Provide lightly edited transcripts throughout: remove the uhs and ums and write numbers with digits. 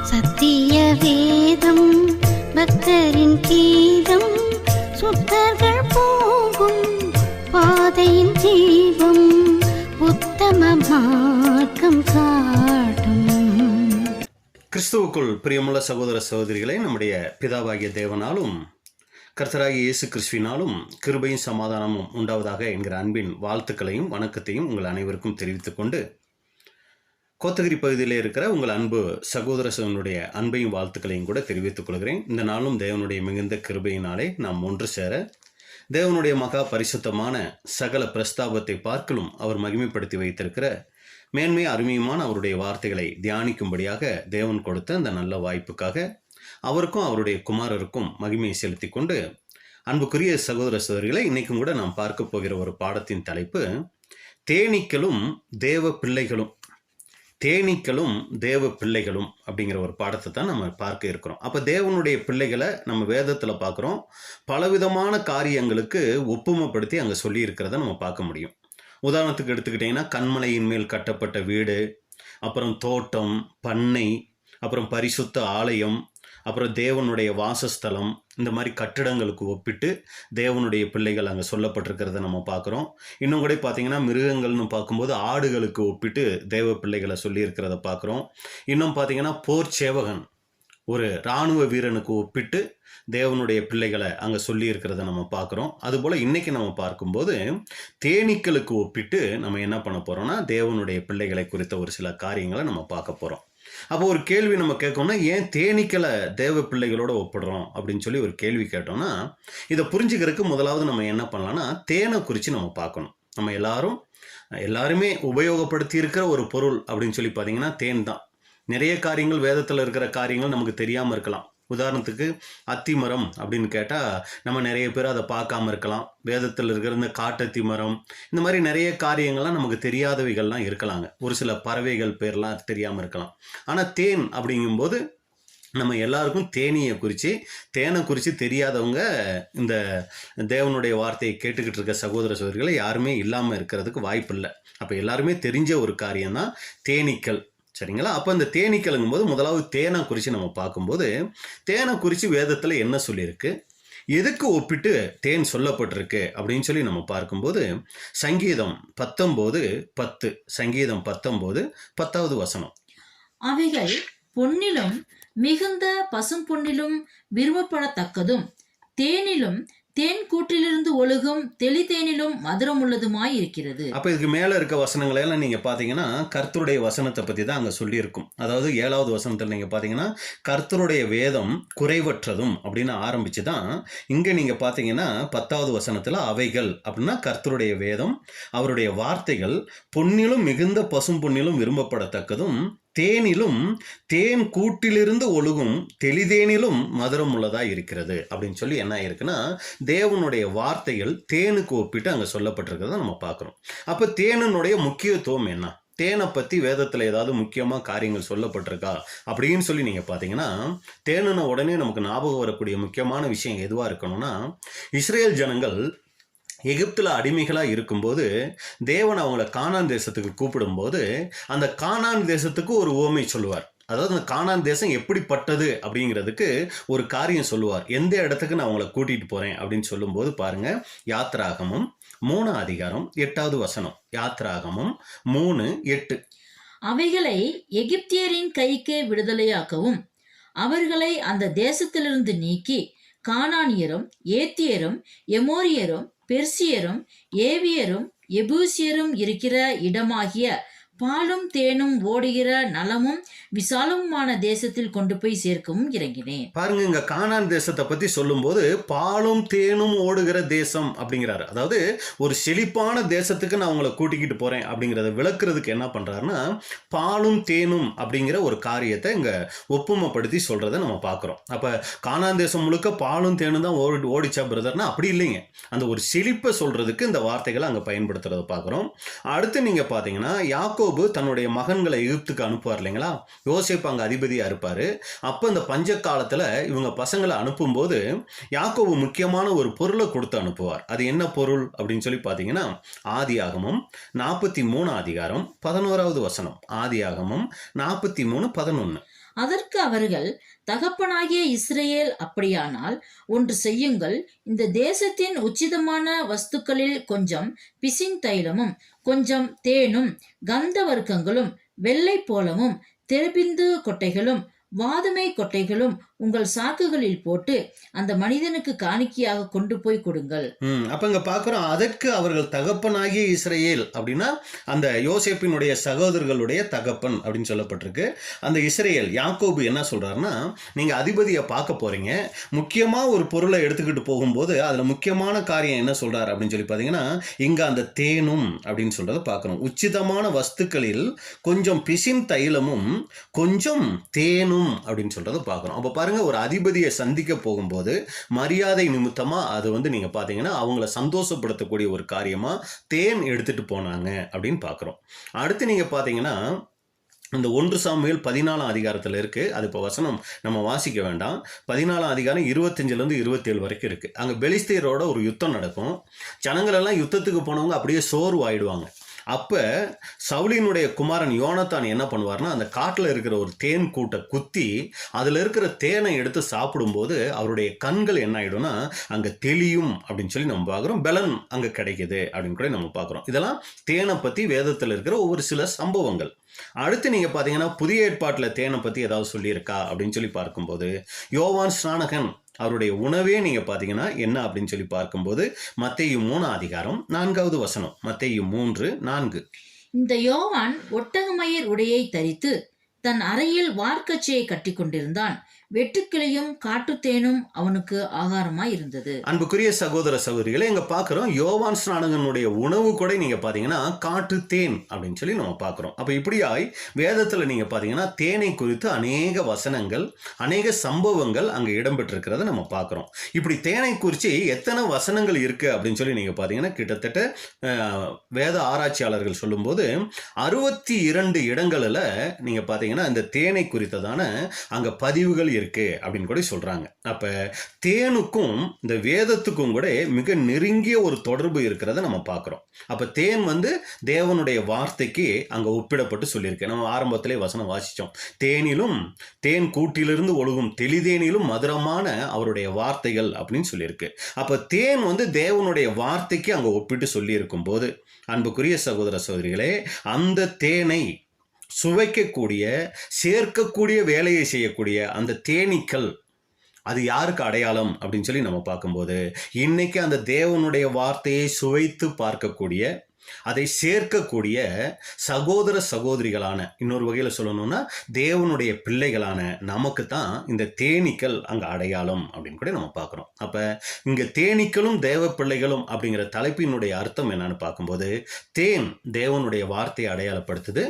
சத்திய வேதம் பக்தரின் கீதம், சுத்தர்கள் போகும் பாதையின் தீபம், உத்தம மார்க்கம் காட்டும். கிறிஸ்துவுக்குள் பிரியமுள்ள சகோதர சகோதரிகளை, நம்முடைய பிதாவாகிய தேவனாலும் கர்த்தராகிய இயேசு கிறிஸ்துவினாலும் கிருபையும் சமாதானமும் உண்டாவதாக என்கிற அன்பின் வாழ்த்துக்களையும் வணக்கத்தையும் உங்கள் அனைவருக்கும் தெரிவித்துக் கொண்டு, கோத்தகிரி பகுதியில் இருக்கிற உங்கள் அன்பு சகோதர சகோதரனுடைய அன்பையும் வாழ்த்துக்களையும் கூட தெரிவித்துக் கொள்கிறேன். இந்த நாளும் தேவனுடைய மிகுந்த கிருபையினாலே நாம் ஒன்று சேர தேவனுடைய மகா பரிசுத்தமான சகல பிரஸ்தாபத்தை பார்க்கலும் அவர் மகிமைப்படுத்தி வைத்திருக்கிற மேன்மை அருமையுமான அவருடைய வார்த்தைகளை தியானிக்கும்படியாக தேவன் கொடுத்த அந்த நல்ல வாய்ப்புக்காக அவருக்கும் அவருடைய குமாரருக்கும் மகிமையை செலுத்தி கொண்டு, அன்புக்குரிய சகோதர சகோதரிகளை, இன்னைக்கும் கூட நாம் பார்க்க போகிற ஒரு பாடத்தின் தலைப்பு தேனீக்களும் தேவ பிள்ளைகளும். தேனீக்களும் தேவ பிள்ளைகளும் அப்படிங்கிற ஒரு பாடத்தை தான் நம்ம பார்க்க இருக்கிறோம். அப்போ தேவனுடைய பிள்ளைகளை நம்ம வேதத்தில் பார்க்குறோம். பலவிதமான காரியங்களுக்கு ஒப்புமைப்படுத்தி அங்கே சொல்லி இருக்கிறத நம்ம பார்க்க முடியும். உதாரணத்துக்கு எடுத்துக்கிட்டிங்கன்னா, கண்மலையின் மேல் கட்டப்பட்ட வீடு, அப்புறம் தோட்டம், பண்ணை, அப்புறம் பரிசுத்த ஆலயம், அப்புறம் தேவனுடைய வாசஸ்தலம், இந்த மாதிரி கட்டிடங்களுக்கு ஒப்பிட்டு தேவனுடைய பிள்ளைகள் அங்கே சொல்லப்பட்டிருக்கிறத நம்ம பார்க்குறோம். இன்னும் கூட பார்த்தீங்கன்னா, மிருகங்கள்னு பார்க்கும்போது ஆடுகளுக்கு ஒப்பிட்டு தேவ பிள்ளைகளை சொல்லியிருக்கிறத பார்க்குறோம். இன்னும் பார்த்தீங்கன்னா, போர் சேவகன், ஒரு இராணுவ வீரனுக்கு ஒப்பிட்டு தேவனுடைய பிள்ளைகளை அங்கே சொல்லியிருக்கிறத நம்ம பார்க்குறோம். அதுபோல் இன்றைக்கி நம்ம பார்க்கும்போது தேனீக்களுக்கு ஒப்பிட்டு நம்ம என்ன பண்ண போகிறோம்னா, தேவனுடைய பிள்ளைகளை குறித்த ஒரு சில காரியங்களை நம்ம பார்க்க போகிறோம். அப்போ ஒரு கேள்வி நம்ம கேட்கணும்னா, ஏன் தேனீக்களை தேவ பிள்ளைகளோட ஒப்பிடுறோம் அப்படின்னு சொல்லி ஒரு கேள்வி கேட்டோம்னா, இதை புரிஞ்சுக்கிறதுக்கு முதலாவது நம்ம என்ன பண்ணலாம்னா, தேனை குறித்து நம்ம பார்க்கணும். நம்ம எல்லாருமே உபயோகப்படுத்தி இருக்கிற ஒரு பொருள் அப்படின்னு சொல்லி பார்த்தீங்கன்னா தேன் தான். நிறைய காரியங்கள், வேதத்தில் இருக்கிற காரியங்கள் நமக்கு தெரியாமல் இருக்கலாம். உதாரணத்துக்கு அத்தி மரம் அப்படின்னு கேட்டால் நம்ம நிறைய பேர் அதை பார்க்காம இருக்கலாம். வேதத்தில் இருக்கிற இந்த காட்டத்தி மரம், இந்த மாதிரி நிறைய காரியங்கள்லாம் நமக்கு தெரியாதவைகள்லாம் இருக்கலாங்க. ஒரு சில பறவைகள் பேர்லாம் தெரியாமல் இருக்கலாம். ஆனால் தேன் அப்படிங்கும்போது நம்ம எல்லாருக்கும் தேனை குறித்து தெரியாதவங்க இந்த தேவனுடைய வார்த்தையை கேட்டுக்கிட்டு இருக்க சகோதர சகோதரிகளை யாருமே இல்லாமல் இருக்கிறதுக்கு வாய்ப்பு இல்லை. அப்போ எல்லாருமே தெரிஞ்ச ஒரு காரியம்தான் தேனீக்கள், சரிங்களா? அப்போ இந்த தேனீக்களுங்கும் போது முதலாவது தேனை குறித்து நம்ம பார்க்கும்போது, தேனை குறித்து வேதத்தில் என்ன சொல்லியிருக்கு, எதுக்கு ஒப்பிட்டு தேன் சொல்லப்பட்டிருக்கு அப்படின்னு சொல்லி நம்ம பார்க்கும்போது, சங்கீதம் 19:10, சங்கீதம் 19:10வது வசனம். அவைகள் பொன்னிலும் மிகுந்த பசும் பொன்னிலும் விரும்பப்படத்தக்கதும், தேனிலும் தேன் கூட்டிலிருந்து ஒழுகும் தெளிதேனிலும் மதுரம் உள்ளதுமாய் இருக்கிறது. அப்போ இதுக்கு மேலே இருக்க வசனங்களை எல்லாம் நீங்கள் பார்த்தீங்கன்னா கர்த்தருடைய வசனத்தை பற்றி தான் அங்கே சொல்லியிருக்கும். அதாவது 7வது வசனத்தில் நீங்கள் பார்த்தீங்கன்னா, கர்த்தருடைய வேதம் குறைவற்றதும் அப்படின்னு ஆரம்பித்து தான் இங்கே நீங்கள் பார்த்தீங்கன்னா 10வது வசனத்தில் அவைகள் அப்படின்னா கர்த்தருடைய வேதம், அவருடைய வார்த்தைகள் பொன்னிலும் மிகுந்த பசும் பொன்னிலும் விரும்பப்படத்தக்கதும், தேனிலும் தேன் கூட்டிலிருந்து ஒழுகும் தெளிதேனிலும் மதுரம் உள்ளதா இருக்கிறது அப்படின்னு சொல்லி என்ன இருக்குன்னா, தேவனுடைய வார்த்தைகள் தேனுக்கு ஒப்பிட்டு அங்கே சொல்லப்பட்டிருக்கிறத நம்ம பார்க்குறோம். அப்போ தேனுடைய முக்கியத்துவம் என்ன, தேனை பற்றி வேதத்தில் ஏதாவது முக்கியமாக காரியங்கள் சொல்லப்பட்டிருக்கா அப்படின்னு சொல்லி நீங்கள் பார்த்தீங்கன்னா, தேனுன உடனே நமக்கு ஞாபகம் வரக்கூடிய முக்கியமான விஷயம் எதுவாக இருக்கணும்னா, இஸ்ரேல் ஜனங்கள் எகிப்தில் அடிமைகளாக இருக்கும்போது தேவன் அவங்கள கானான் தேசத்துக்கு கூப்பிடும்போது அந்த கானான் தேசத்துக்கு ஒரு உவமை சொல்லுவார். அதாவது அந்த கானான் தேசம் எப்படிப்பட்டது அப்படிங்கிறதுக்கு ஒரு காரியம் சொல்லுவார். எந்த இடத்துக்கு நான் அவங்கள கூட்டிகிட்டு போகிறேன் அப்படின்னு சொல்லும்போது பாருங்கள், யாத்ராகமம் 3:8வது வசனம். யாத்ராகமம் 3:8. அவைகளை எகிப்தியரின் கைக்கு விடுதலையாக்கவும், அவர்களை அந்த தேசத்திலிருந்து நீக்கி கானானியரும் ஏத்தியரும் எமோரியரும் பெர்சியரும் ஏவியரும் எபூசியரும் இருக்கிற இடமாகிய பாலும் தேனும் ஓடுகிற நலமும் விசாலமுமான தேசத்தில் கொண்டு போய் சேர்க்கவும் இறங்கினேன். பாருங்க, இங்க கானான் தேசத்தை பத்தி சொல்லும் போது பாலும் தேனும் ஓடுகிற தேசம் அப்படிங்கிறாரு. அதாவது ஒரு செழிப்பான தேசத்துக்கு நான் உங்களை கூட்டிக்கிட்டு போறேன் அப்படிங்கிறத விளக்குறதுக்கு என்ன பண்றாருன்னா, பாலும் தேனும் அப்படிங்கிற ஒரு காரியத்தை இங்க ஒப்புமைப்படுத்தி சொல்றதை நம்ம பார்க்கிறோம். அப்ப கானான் தேசம் முழுக்க பாலும் தேனும் தான் ஓடிச்சா பிரதர்னா அப்படி இல்லைங்க. அந்த ஒரு செழிப்பை சொல்றதுக்கு இந்த வார்த்தைகளை அங்க பயன்படுத்துறதை பார்க்கிறோம். அடுத்து நீங்க பாத்தீங்கன்னா, யாக்கோபு தன்னுடைய மகன்களை எகிப்துக்கு அனுப்புவார் இல்லைங்களா? யோசேப்பு அங்க அதிபதியா இருப்பாரு. அப்ப இந்த பஞ்ச காலத்துல இவங்க பசங்களை அனுப்பும்போது யாக்கோபு முக்கியமான ஒரு பொருளை கொடுத்து அனுப்புவார். அது என்ன பொருள் அப்படின்னு சொல்லி பாத்தீங்கன்னா, ஆதியாகமம் 43 அதிகாரம் 11வது வசனம். ஆதியாகமம் 43:11. அதற்கு அவர்கள், தகப்பனாகிய இஸ்ரவேல், அப்படியானால் ஒன்று செய்யுங்கள். இந்த தேசத்தின் உச்சிதமான வஸ்துக்களில் கொஞ்சம் பிசின் தைலமும் கொஞ்சம் தேனும் கந்த வர்க்கங்களும் வெள்ளை போலமும் தெருபிந்து கொட்டைகளும் வாதுமை கொட்டைகளும் உங்கள் சாக்குகளில் போட்டு அந்த மனிதனுக்கு காணிக்கையாக கொண்டு போய் கொடுங்கள். அப்ப இங்க பாக்குறோம், அதற்கு அவர்கள் தகப்பனாகிய இஸ்ரவேல் அப்படின்னா அந்த யோசேப்பினுடைய சகோதரர்களுடைய தகப்பன் அப்படின்னு சொல்லப்பட்டிருக்கு. அந்த இஸ்ரவேல் யாக்கோபு என்ன சொல்றாருன்னா, நீங்க அதிபதியை பார்க்க போறீங்க, முக்கியமா ஒரு பொருளை எடுத்துக்கிட்டு போகும்போது அதுல முக்கியமான காரியம் என்ன சொல்றாரு அப்படின்னு சொல்லி பாத்தீங்கன்னா, இங்க அந்த தேனும் அப்படின்னு சொல்றதை பார்க்கணும். உச்சிதமான வஸ்துக்களில் கொஞ்சம் பிசின் தைலமும் கொஞ்சம் தேனும் அப்படின்னு சொல்றதை பார்க்கணும். அப்ப பாருங்க, ஒரு அதிபதியை சந்திக்க போகும்போது மரியாதை நிமித்தமா அது நீங்க பாத்தீங்கன்னா அவங்கள சந்தோஷப்படுத்தக்கூடிய ஒரு காரியமா தேன் எடுத்துட்டு போனாங்க அப்படின்னு பார்க்கிறோம். அடுத்து நீங்க பாத்தீங்கன்னா இந்த 1 சாமுவேல் 14ஆம் அதிகாரத்தில் இருக்கு. அது இப்போ வசனம் நம்ம வாசிக்க வேண்டாம். 14ஆம் அதிகாரம் 25லேருந்து 27 வரைக்கும் இருக்கு. அங்கே பெலிஸ்தீரோட ஒரு யுத்தம் நடக்கும். ஜனங்கள் எல்லாம் யுத்தத்துக்கு போனவங்க அப்படியே சோர்வாயிடுவாங்க. அப்போ சவுலினுடைய குமாரன் யோனத்தான் என்ன பண்ணுவார்னா, அந்த காட்டில் இருக்கிற ஒரு தேன் கூட்டை குத்தி அதில் இருக்கிற தேனை எடுத்து சாப்பிடும்போது அவருடைய கண்கள் என்ன ஆகிடும்னா அங்கே தெளியும் அப்படின்னு சொல்லி நம்ம பார்க்குறோம். பலன் அங்கே கிடைக்குது அப்படின்னு கூட நம்ம பார்க்குறோம். இதெல்லாம் தேனை பற்றி வேதத்தில் இருக்கிற ஒவ்வொரு சில சம்பவங்கள். அடுத்து நீங்கள் பார்த்தீங்கன்னா புதிய ஏற்பாட்டில் தேனை பற்றி ஏதாவது சொல்லியிருக்கா அப்படின்னு சொல்லி பார்க்கும்போது, யோவான் ஸ்நானகன் அவருடைய உணவே நீங்கள் பார்த்தீங்கன்னா என்ன அப்படின்னு சொல்லி பார்க்கும்போது மத்தேயு 3ஆம் அதிகாரம் 4வது வசனம். மத்தேயு 3:4. இந்த யோவான் ஒட்டகமயிர் உடையை தரித்து தன் அறையில் வார்க்கச்சையை கட்டி கொண்டிருந்தான். வெட்டுக்கிளியும் காட்டுத்தேனும் அவனுக்கு ஆகாரமாய் இருந்தது. அன்புக்குரிய சகோதர சகோதரிகளை, இங்க பாக்குறோம் யோவான் ஸ்நானகனுடைய உணவு கூட நீங்க பாத்தீங்கன்னா காட்டுத்தேன் அப்படின்னு சொல்லி நம்ம பாக்குறோம். அப்ப இப்படியாய் வேதத்துல நீங்க பாத்தீங்கன்னா தேனை குறித்து அநேக வசனங்கள், அநேக சம்பவங்கள் அங்க இடம்பெற்றிருக்கிறத நம்ம பாக்குறோம். இப்படி தேனை குறித்து எத்தனை வசனங்கள் இருக்கு அப்படின்னு சொல்லி நீங்க பாத்தீங்கன்னா கிட்டத்தட்ட வேத ஆராய்ச்சியாளர்கள் சொல்லும்போது 62 இடங்களில் நீங்க பாத்தீங்கன்னா இந்த தேனை குறித்ததான அங்க பதிவுகள் இருக்கு அப்படின்னு கூட சொல்றாங்க. அப்ப தேனுக்கும் இந்த வேதத்துக்கும் கூட மிக நெருங்கிய ஒரு தொடர்பு இருக்கிறத நம்ம பார்க்கிறோம். அப்ப தேன் தேவனுடைய வார்த்தைக்கு அங்க ஒப்பிடப்பட்டு சொல்லியிருக்கு. நம்ம ஆரம்பத்திலே வசனம் வாசிச்சோம். தேனிலும் தேன் கூட்டிலிருந்து ஒழுகும் தெளிதேனிலும் மதுரமான அவருடைய வார்த்தைகள் அப்படின்னு சொல்லியிருக்கு. அப்ப தேன் தேவனுடைய வார்த்தைக்கு அங்க ஒப்பிட்டு சொல்லி இருக்கும் போது, அன்புக்குரிய சகோதர சகோதரிகளே, அந்த தேனை சுவைக்கக்கூடிய, சேர்க்கக்கூடிய வேலையை செய்யக்கூடிய அந்த தேனீக்கள் அது யாருக்கு அடையாளம் அப்படின்னு சொல்லி நம்ம பார்க்கும்போது, இன்னைக்கு அந்த தேவனுடைய வார்த்தையை சுவைத்து பார்க்கக்கூடிய, அதை சேர்க்கக்கூடிய சகோதர சகோதரிகளான, இன்னொரு வகையில் சொல்லணும்னா தேவனுடைய பிள்ளைகளான நமக்கு தான் இந்த தேனீக்கள் அங்கே அடையாளம் அப்படின்னு கூட நம்ம பார்க்குறோம். அப்போ இங்கே தேனீக்களும் தேவ பிள்ளைகளும் அப்படிங்கிற தலைப்பினுடைய அர்த்தம் என்னன்னு பார்க்கும்போது, தேன் தேவனுடைய வார்த்தையை அடையாளப்படுத்துது.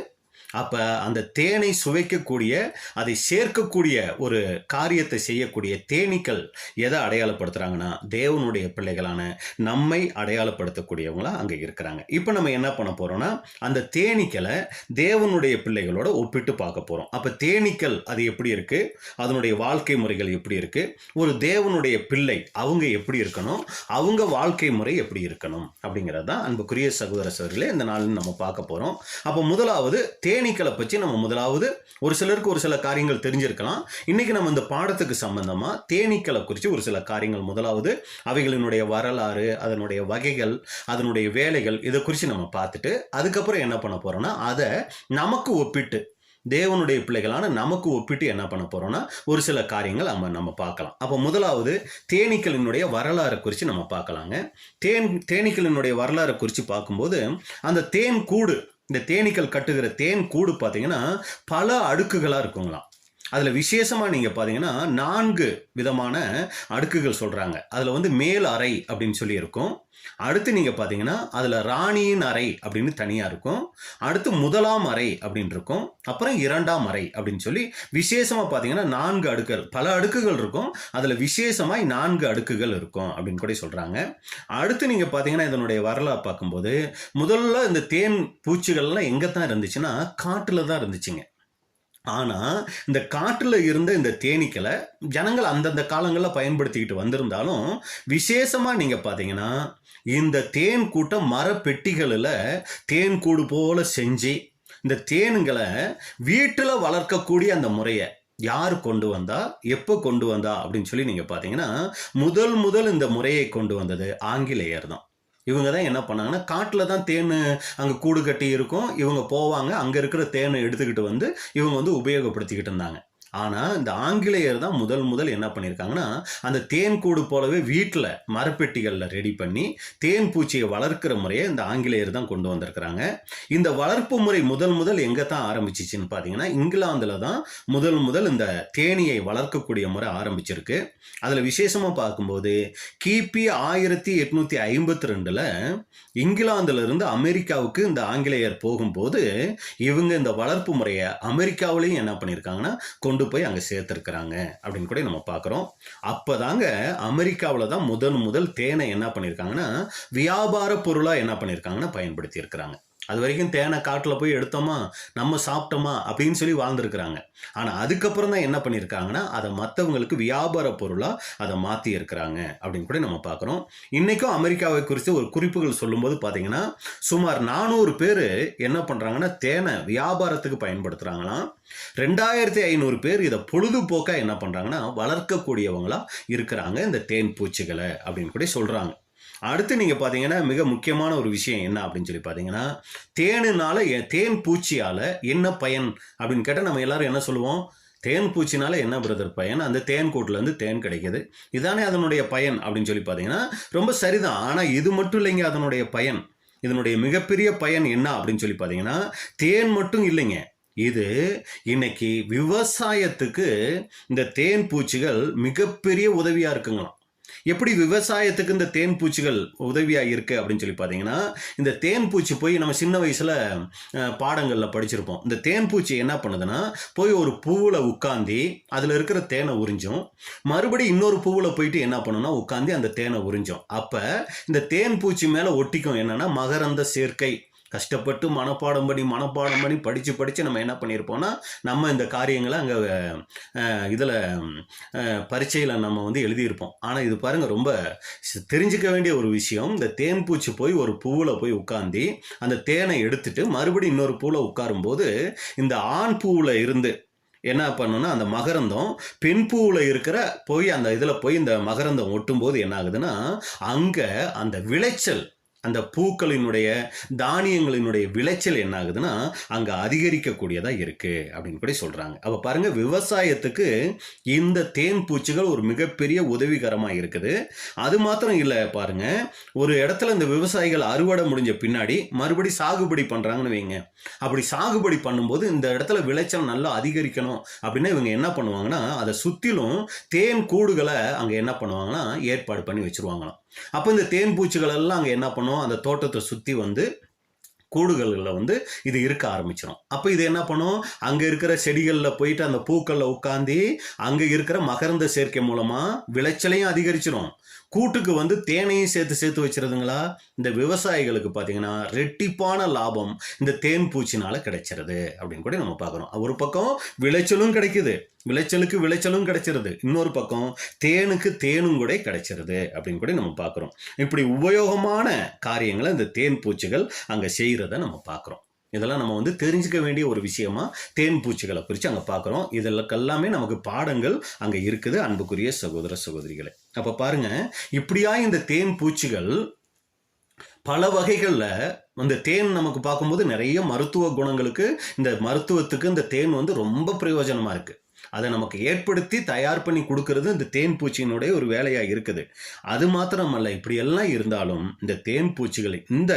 அப்ப அந்த தேனை சுவைக்கக்கூடிய, அதை சேர்க்கக்கூடிய ஒரு காரியத்தை செய்யக்கூடிய தேனீக்கள் எதை அடையாளப்படுத்துறாங்கன்னா தேவனுடைய பிள்ளைகளான நம்மை அடையாளப்படுத்தக்கூடியவங்களா அங்க இருக்கிறாங்க. இப்ப நம்ம என்ன பண்ண போறோம்னா அந்த தேனீக்களை தேவனுடைய பிள்ளைகளோட ஒப்பிட்டு பார்க்க போறோம். அப்ப தேனீக்கள் அது எப்படி இருக்கு, அதனுடைய வாழ்க்கை முறைகள் எப்படி இருக்கு, ஒரு தேவனுடைய பிள்ளை அவங்க எப்படி இருக்கணும், அவங்க வாழ்க்கை முறை எப்படி இருக்கணும் அப்படிங்கிறதான் அன்புக்குரிய சகோதர சகோதரிகளே இந்த நாள் நம்ம பார்க்க போறோம். அப்ப முதலாவது தேனீக்களை பற்றி நம்ம முதலாவது ஒரு சிலருக்கு ஒரு சில காரியங்கள் தெரிஞ்சிருக்கலாம். இன்னைக்கு நம்ம இந்த பாடத்துக்கு சம்பந்தமா தேனீக்களை குறித்து ஒரு சில காரியங்கள், முதலாவது அவைகளினுடைய வரலாறு, அதனுடைய வகைகள், அதனுடைய வேலைகள், இதை குறித்து நம்ம பார்த்துட்டு அதுக்கப்புறம் என்ன பண்ண போறோம்னா அதை நமக்கு ஒப்பிட்டு, தேவனுடைய பிள்ளைகளான நமக்கு ஒப்பிட்டு என்ன பண்ண போறோம்னா ஒரு சில காரியங்கள் நம்ம பார்க்கலாம். அப்போ முதலாவது தேனீக்களினுடைய வரலாறு குறித்து நம்ம பார்க்கலாங்க. தேனீக்களினுடைய வரலாறு குறித்து பார்க்கும்போது அந்த தேன் கூடு, இந்த தேனீக்கள் கட்டுகிற தேன் கூடு பார்த்தீங்கன்னா பல அடுக்குகளாக இருக்குங்களாம். அதில் விசேஷமாக நீங்கள் பார்த்தீங்கன்னா 4 விதமான அடுக்குகள் சொல்கிறாங்க. அதில் மேல் அறை அப்படின்னு சொல்லி இருக்கும். அடுத்து நீங்கள் பார்த்தீங்கன்னா அதில் ராணியின் அறை அப்படின்னு தனியாக இருக்கும். அடுத்து முதலாம் அறை அப்படின்னு இருக்கும். அப்புறம் 2ஆம் அறை அப்படின்னு சொல்லி விசேஷமாக பார்த்தீங்கன்னா 4 அடுக்குகள், பல அடுக்குகள் இருக்கும். அதில் விசேஷமாக 4 அடுக்குகள் இருக்கும் அப்படின்னு கூட சொல்கிறாங்க. அடுத்து நீங்கள் பார்த்தீங்கன்னா இதனுடைய வரலாறு பார்க்கும்போது முதல்ல இந்த தேன் பூச்சிகள்லாம் எங்கே தான் இருந்துச்சுன்னா காட்டில் தான் இருந்துச்சுங்க. ஆனால் இந்த காட்டில் இருந்த இந்த தேனீக்களை ஜனங்கள் அந்தந்த காலங்களில் பயன்படுத்திக்கிட்டு வந்திருந்தாலும் விசேஷமாக நீங்கள் பார்த்தீங்கன்னா இந்த தேன் கூட்டம் மரப்பெட்டிகளில் தேன் கூடு போல செஞ்சு இந்த தேனுங்களை வீட்டில் வளர்க்கக்கூடிய அந்த முறையை, யார் கொண்டு வந்தா, எப்போ கொண்டு வந்தா அப்படின்னு சொல்லி நீங்கள் பார்த்தீங்கன்னா, முதல் இந்த முறையை கொண்டு வந்தது ஆங்கிலேயர் தான். இவங்க தான் என்ன பண்ணாங்கன்னா, காட்டில் தான் தேன் அங்கே கூடு கட்டி இருக்கும். இவங்க போவாங்க, அங்கே இருக்கிற தேனை எடுத்துக்கிட்டு வந்து இவங்க வந்து உபயோகப்படுத்திக்கிட்டு இருந்தாங்க. ஆனால் இந்த ஆங்கிலேயர் தான் முதல் என்ன பண்ணியிருக்காங்கன்னா, அந்த தேன் கூடு போலவே வீட்டில் மரப்பெட்டிகளில் ரெடி பண்ணி தேன் பூச்சியை வளர்க்கிற முறையை இந்த ஆங்கிலேயர் தான் கொண்டு வந்திருக்கிறாங்க. இந்த வளர்ப்பு முறை முதல் எங்கே தான் ஆரம்பிச்சிச்சின்னு பார்த்தீங்கன்னா, இங்கிலாந்தில் தான் முதல் இந்த தேனியை வளர்க்கக்கூடிய முறை ஆரம்பிச்சிருக்கு. அதில் விசேஷமாக பார்க்கும்போது கிபி 1852 இங்கிலாந்துலேருந்து அமெரிக்காவுக்கு இந்த ஆங்கிலேயர் போகும்போது இவங்க இந்த வளர்ப்பு முறையை அமெரிக்காவிலையும் என்ன பண்ணியிருக்காங்கன்னா கொண்டு போய் அங்கே சேர்த்துருக்குறாங்க அப்படின்னு கூட நம்ம பார்க்குறோம். அப்போதாங்க அமெரிக்காவில் தான் முதல் தேனை என்ன பண்ணியிருக்காங்கன்னா வியாபார பொருளாக என்ன பண்ணியிருக்காங்கன்னா பயன்படுத்தி இருக்கிறாங்க. அது வரைக்கும் தேனை காட்டில் போய் எடுத்தோமா, நம்ம சாப்பிட்டோமா அப்படின்னு சொல்லி வாழ்ந்துருக்குறாங்க. ஆனால் அதுக்கப்புறம் தான் என்ன பண்ணியிருக்காங்கன்னா, அதை மற்றவங்களுக்கு வியாபார பொருளாக அதை மாற்றி இருக்கிறாங்க அப்படின்னு கூட நம்ம பார்க்குறோம். இன்றைக்கும் அமெரிக்காவை குறித்து ஒரு குறிப்புகள் சொல்லும்போது பார்த்தீங்கன்னா, சுமார் 400 பேர் என்ன பண்ணுறாங்கன்னா தேனை வியாபாரத்துக்கு பயன்படுத்துகிறாங்களாம். 2500 பேர் இதை பொழுதுபோக்காக என்ன பண்ணுறாங்கன்னா வளர்க்கக்கூடியவங்களா இருக்கிறாங்க இந்த தேன் பூச்சிகளை அப்படின்னு கூட சொல்கிறாங்க. அடுத்து நீங்கள் பார்த்தீங்கன்னா மிக முக்கியமான ஒரு விஷயம் என்ன அப்படின்னு சொல்லி பார்த்தீங்கன்னா, தேன் பூச்சியால் என்ன பயன் அப்படின்னு கேட்டால் நம்ம எல்லாரும் என்ன சொல்லுவோம், தேன் பூச்சினால என்ன பிரதர் பயன், அந்த தேன் கூட்டிலேருந்து தேன் கிடைக்கிது, இதானே அதனுடைய பயன் அப்படின்னு சொல்லி பார்த்தீங்கன்னா ரொம்ப சரிதான். ஆனால் இது மட்டும் இல்லைங்க அதனுடைய பயன். இதனுடைய மிகப்பெரிய பயன் என்ன அப்படின்னு சொல்லி பார்த்தீங்கன்னா, தேன் மட்டும் இல்லைங்க, இது இன்னைக்கு விவசாயத்துக்கு இந்த தேன் பூச்சிகள் மிகப்பெரிய உதவியாக இருக்குங்களாம். எப்படி விவசாயத்துக்கு இந்த தேன் பூச்சிகள் உதவியாக இருக்குது அப்படின்னு சொல்லி பார்த்தீங்கன்னா, இந்த தேன் பூச்சி போய் நம்ம சின்ன வயசில் பாடங்களில் படிச்சிருப்போம். இந்த தேன் பூச்சி என்ன பண்ணுதுன்னா போய் ஒரு பூவில் உட்காந்தி அதில் இருக்கிற தேனை உறிஞ்சும், மறுபடியும் இன்னொரு பூவில் போயிட்டு என்ன பண்ணுன்னா உட்காந்தி அந்த தேனை உறிஞ்சும். அப்போ இந்த தேன் பூச்சி மேலே ஒட்டிக்கும் என்னென்னா மகரந்த சேர்க்கை. கஷ்டப்பட்டு மனப்பாடம் பண்ணி படித்து நம்ம என்ன பண்ணியிருப்போம்னா நம்ம இந்த காரியங்களை அங்கே இதில் பரீட்சையில் நம்ம வந்து எழுதியிருப்போம். ஆனால் இது பாருங்கள் ரொம்ப தெரிஞ்சுக்க வேண்டிய ஒரு விஷயம். இந்த தேன் பூச்சி போய் ஒரு பூவில் போய் உட்காந்தி அந்த தேனை எடுத்துட்டு மறுபடியும் இன்னொரு பூவில் உட்காரும்போது இந்த ஆண் பூவில் இருந்து என்ன பண்ணுன்னா அந்த மகரந்தம் பெண் பூவில் இருக்கிற போய் அந்த இதில் போய் இந்த மகரந்தம் ஒட்டும்போது என்ன ஆகுதுன்னா அங்கே அந்த விளைச்சல், அந்த பூக்களினுடைய தானியங்களினுடைய விளைச்சல் என்ன ஆகுதுன்னா அங்கே அதிகரிக்கக்கூடியதாக இருக்குது அப்படின்னு கூட சொல்கிறாங்க. அப்போ பாருங்கள், விவசாயத்துக்கு இந்த தேன் பூச்சிகள் ஒரு மிகப்பெரிய உதவிகரமாக இருக்குது. அது மாத்திரம் இல்லை, பாருங்கள், ஒரு இடத்துல இந்த விவசாயிகள் அறுவடை முடிஞ்ச பின்னாடி மறுபடி சாகுபடி பண்ணுறாங்கன்னு வைங்க. அப்படி சாகுபடி பண்ணும்போது இந்த இடத்துல விளைச்சல் நல்லா அதிகரிக்கணும் அப்படின்னா இவங்க என்ன பண்ணுவாங்கன்னா அதை சுற்றிலும் தேன் கூடுகளை அங்கே என்ன பண்ணுவாங்கன்னா ஏற்பாடு பண்ணி வச்சுருவாங்களாம். அப்போ இந்த தேன் பூச்சிகள் எல்லாம் அங்கே என்ன பண்ணும், அந்த தோட்டத்தை சுற்றி வந்து கூடுகளில் வந்து இது இருக்க ஆரம்பிச்சிடும். அப்போ இது என்ன பண்ணும், அங்கே இருக்கிற செடிகளில் போயிட்டு அந்த பூக்களில் உட்காந்து அங்கே இருக்கிற மகரந்த சேர்க்கை மூலமாக விளைச்சலையும் அதிகரிச்சிடும், கூட்டுக்கு வந்து தேனையும் சேர்த்து வச்சிருதுங்களா. இந்த விவசாயிகளுக்கு பார்த்தீங்கன்னா ரெட்டிப்பான லாபம் இந்த தேன் பூச்சினால கிடைச்சிருது அப்படின்னு கூட நம்ம பார்க்குறோம். ஒரு பக்கம் விளைச்சலும் கிடைக்குது, விளைச்சலும் கிடைச்சிருது, இன்னொரு பக்கம் தேனுக்கு தேனும் கூட கிடைச்சிருது அப்படின்னு கூட நம்ம பார்க்குறோம். இப்படி உபயோகமான காரியங்களை இந்த தேன் பூச்சிகள் அங்கே செய்கிறத நம்ம பார்க்குறோம். இதெல்லாம் நம்ம வந்து தெரிஞ்சுக்க வேண்டிய ஒரு விஷயமா தேன் பூச்சிகளை குறித்து அங்கே பார்க்குறோம். இதெல்லாமே நமக்கு பாடங்கள் அங்கே இருக்குது அன்புக்குரிய சகோதர சகோதரிகளை. அப்போ பாருங்க, இப்படியா இந்த தேன் பூச்சிகள் பல வகைகளில் அந்த தேன் நமக்கு பார்க்கும்போது நிறைய மருத்துவ குணங்களுக்கு, இந்த மருத்துவத்துக்கு இந்த தேன் வந்து ரொம்ப பிரயோஜனமாக இருக்குது. அதை நமக்கு ஏற்படுத்தி தயார் பண்ணி கொடுக்கறது இந்த தேன் பூச்சியினுடைய ஒரு வேலையாக இருக்குது. அது மாத்திரமல்ல, இப்படியெல்லாம் இருந்தாலும் இந்த தேன் பூச்சிகள் இந்த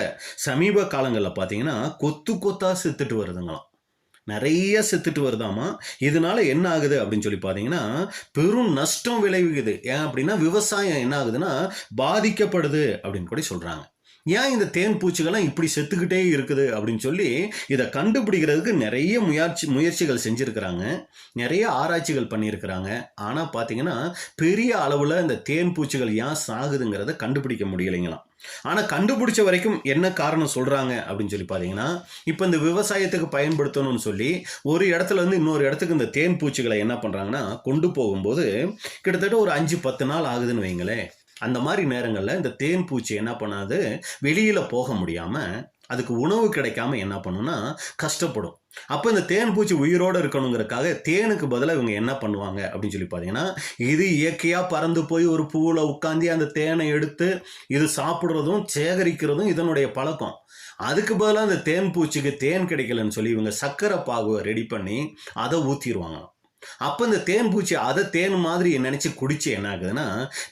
சமீப காலங்களில் பார்த்தீங்கன்னா கொத்தா செத்துட்டு வருதுங்களாம், நிறைய செத்துட்டு வருதாமா. இதனால என்ன ஆகுது அப்படின்னு சொல்லி பார்த்தீங்கன்னா பெரும் நஷ்டம் விளைவிக்குது. ஏன் அப்படின்னா விவசாயம் என்ன ஆகுதுன்னா பாதிக்கப்படுது அப்படின்னு கூட சொல்கிறாங்க. ஏன் இந்த தேன் பூச்சிகள்லாம் இப்படி செத்துக்கிட்டே இருக்குது அப்படின்னு சொல்லி இதை கண்டுபிடிக்கிறதுக்கு நிறைய முயற்சிகள் செஞ்சுருக்கிறாங்க, நிறைய ஆராய்ச்சிகள் பண்ணியிருக்கிறாங்க. ஆனால் பார்த்தீங்கன்னா பெரிய அளவில் இந்த தேன் பூச்சிகள் ஏன் சாகுதுங்கிறத கண்டுபிடிக்க முடியலைங்களாம். ஆனால் கண்டுபிடிச்ச வரைக்கும் என்ன காரணம் சொல்கிறாங்க அப்படின்னு சொல்லி பார்த்தீங்கன்னா, இப்போ இந்த விவசாயத்துக்கு பயன்படுத்தணும்னு சொல்லி ஒரு இடத்துல இருந்து இன்னொரு இடத்துக்கு இந்த தேன் பூச்சிகளை என்ன பண்ணுறாங்கன்னா கொண்டு போகும்போது கிட்டத்தட்ட ஒரு 5-10 நாள் ஆகுதுன்னு வைங்களேன். அந்த மாதிரி நேரங்களில் இந்த தேன் பூச்சி என்ன பண்ணாது, வெளியில் போக முடியாமல் அதுக்கு உணவு கிடைக்காம என்ன பண்ணுன்னா கஷ்டப்படும். அப்போ இந்த தேன் பூச்சி உயிரோடு இருக்கணுங்கிறதுக்காக தேனுக்கு பதிலாக இவங்க என்ன பண்ணுவாங்க அப்படின்னு சொல்லி பார்த்தீங்கன்னா, இது இயற்கையாக பறந்து போய் ஒரு பூவில் உட்காந்து அந்த தேனை எடுத்து இது சாப்பிட்றதும் சேகரிக்கிறதும் இதனுடைய பழக்கம். அதுக்கு பதிலாக அந்த தேன் பூச்சிக்கு தேன் கிடைக்கலன்னு சொல்லி இவங்க சர்க்கரை பாகுவை ரெடி பண்ணி அதை ஊற்றிடுவாங்க. அப்போ இந்த தேன் பூச்சி அதை தேன் மாதிரி நினச்சி குடிச்சு என்ன ஆகுதுன்னா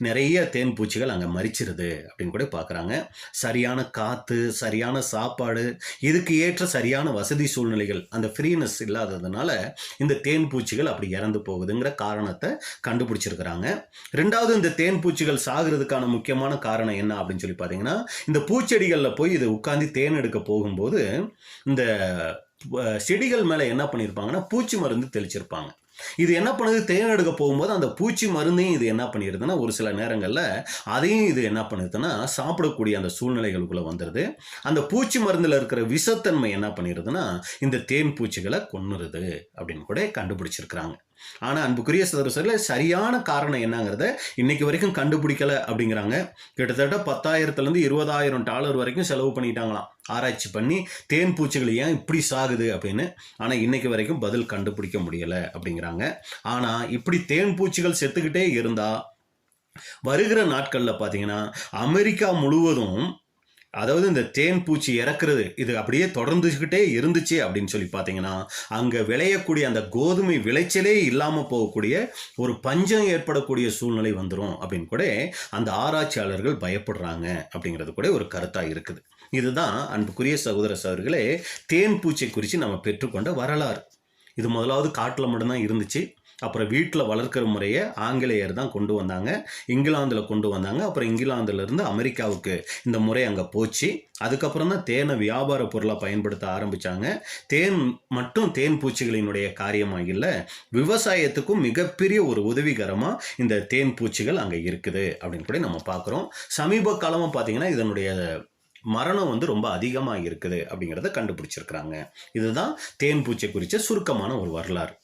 நிறைய தேன் பூச்சிகள் அங்கே மரிச்சிருது அப்படின்னு கூட பார்க்குறாங்க. சரியான காற்று, சரியான சாப்பாடு, இதுக்கு ஏற்ற சரியான வசதி சூழ்நிலைகள், அந்த ஃப்ரீனஸ் இல்லாததுனால இந்த தேன் பூச்சிகள் அப்படி இறந்து போகுதுங்கிற காரணத்தை கண்டுபிடிச்சிருக்கிறாங்க. ரெண்டாவது, இந்த தேன் பூச்சிகள் சாகிறதுக்கான முக்கியமான காரணம் என்ன அப்படின்னு சொல்லி பார்த்தீங்கன்னா, இந்த பூச்செடிகளில் போய் இது உட்காந்து தேன் எடுக்க போகும்போது இந்த செடிகள் மேலே என்ன பண்ணியிருப்பாங்கன்னா பூச்சி மருந்து தெளிச்சிருப்பாங்க. இது என்ன பண்ணுது, தேன் எடுக்க போகும்போது அந்த பூச்சி மருந்தையும் இது என்ன பண்ணிடுதுன்னா ஒரு சில நேரங்களில் அதையும் இது என்ன பண்ணுதுன்னா சாப்பிடக்கூடிய அந்த சூழ்நிலைகளுக்குள்ளே வந்துடுது. அந்த பூச்சி மருந்தில் இருக்கிற விஷத்தன்மை என்ன பண்ணிடுதுன்னா இந்த தேன் பூச்சிகளை கொன்னுருது அப்படின்னு கூட கண்டுபிடிச்சிருக்கிறாங்க. ஆனால் அன்புக்குரிய சகோதரர்களே, சரியான காரணம் என்னங்கிறத இன்னைக்கு வரைக்கும் கண்டுபிடிக்கலை அப்படிங்கிறாங்க. கிட்டத்தட்ட $10,000 $20,000 வரைக்கும் செலவு பண்ணிட்டாங்களாம் ஆராய்ச்சி பண்ணி தேன் பூச்சிகள் ஏன் இப்படி சாகுது அப்படின்னு. ஆனால் இன்னைக்கு வரைக்கும் பதில் கண்டுபிடிக்க முடியலை அப்படிங்கிறாங்க. ஆனால் இப்படி தேன் பூச்சிகள் செத்துக்கிட்டே இருந்தால் வருகிற நாட்களில் பார்த்தீங்கன்னா அமெரிக்கா முழுவதும், அதாவது இந்த தேன் பூச்சி இறக்குறது இது அப்படியே தொடர்ந்துக்கிட்டே இருந்துச்சு அப்படின்னு சொல்லி பார்த்தீங்கன்னா அங்கே விளையக்கூடிய அந்த கோதுமை விளைச்சலே இல்லாமல் போகக்கூடிய ஒரு பஞ்சம் ஏற்படக்கூடிய சூழ்நிலை வந்துடும் அப்படின்னு கூட அந்த ஆராய்ச்சியாளர்கள் பயப்படுறாங்க அப்படிங்கிறது கூட ஒரு கருத்தாக இருக்குது. இதுதான் அன்புக்குரிய சகோதர சகோதரிகளே தேன் பூச்சி குறித்து நம்ம பெற்றுக்கொண்ட வரலாறு. இது முதலாவது காட்டில் மட்டும்தான் இருந்துச்சு. அப்புறம் வீட்டில் வளர்க்குற முறையை ஆங்கிலேயர் தான் கொண்டு வந்தாங்க, இங்கிலாந்தில் கொண்டு வந்தாங்க. அப்புறம் இங்கிலாந்துலேருந்து அமெரிக்காவுக்கு இந்த முறை அங்கே போச்சு. அதுக்கப்புறம் தான் தேனை வியாபார பொருளாக பயன்படுத்த ஆரம்பித்தாங்க. தேன் மட்டும் தேன் பூச்சிகளினுடைய காரியமாக இல்லை, விவசாயத்துக்கும் மிகப்பெரிய ஒரு உதவிகரமாக இந்த தேன் பூச்சிகள் அங்கே இருக்குது அப்படின்னு கூட நம்ம பார்க்குறோம். சமீப காலமாக பார்த்தீங்கன்னா இதனுடைய மரணம் ரொம்ப அதிகமாக இருக்குது அப்படிங்கிறத கண்டுபிடிச்சிருக்கிறாங்க. இதுதான் தேன் பூச்சி குறித்த சுருக்கமான ஒரு வரலாறு.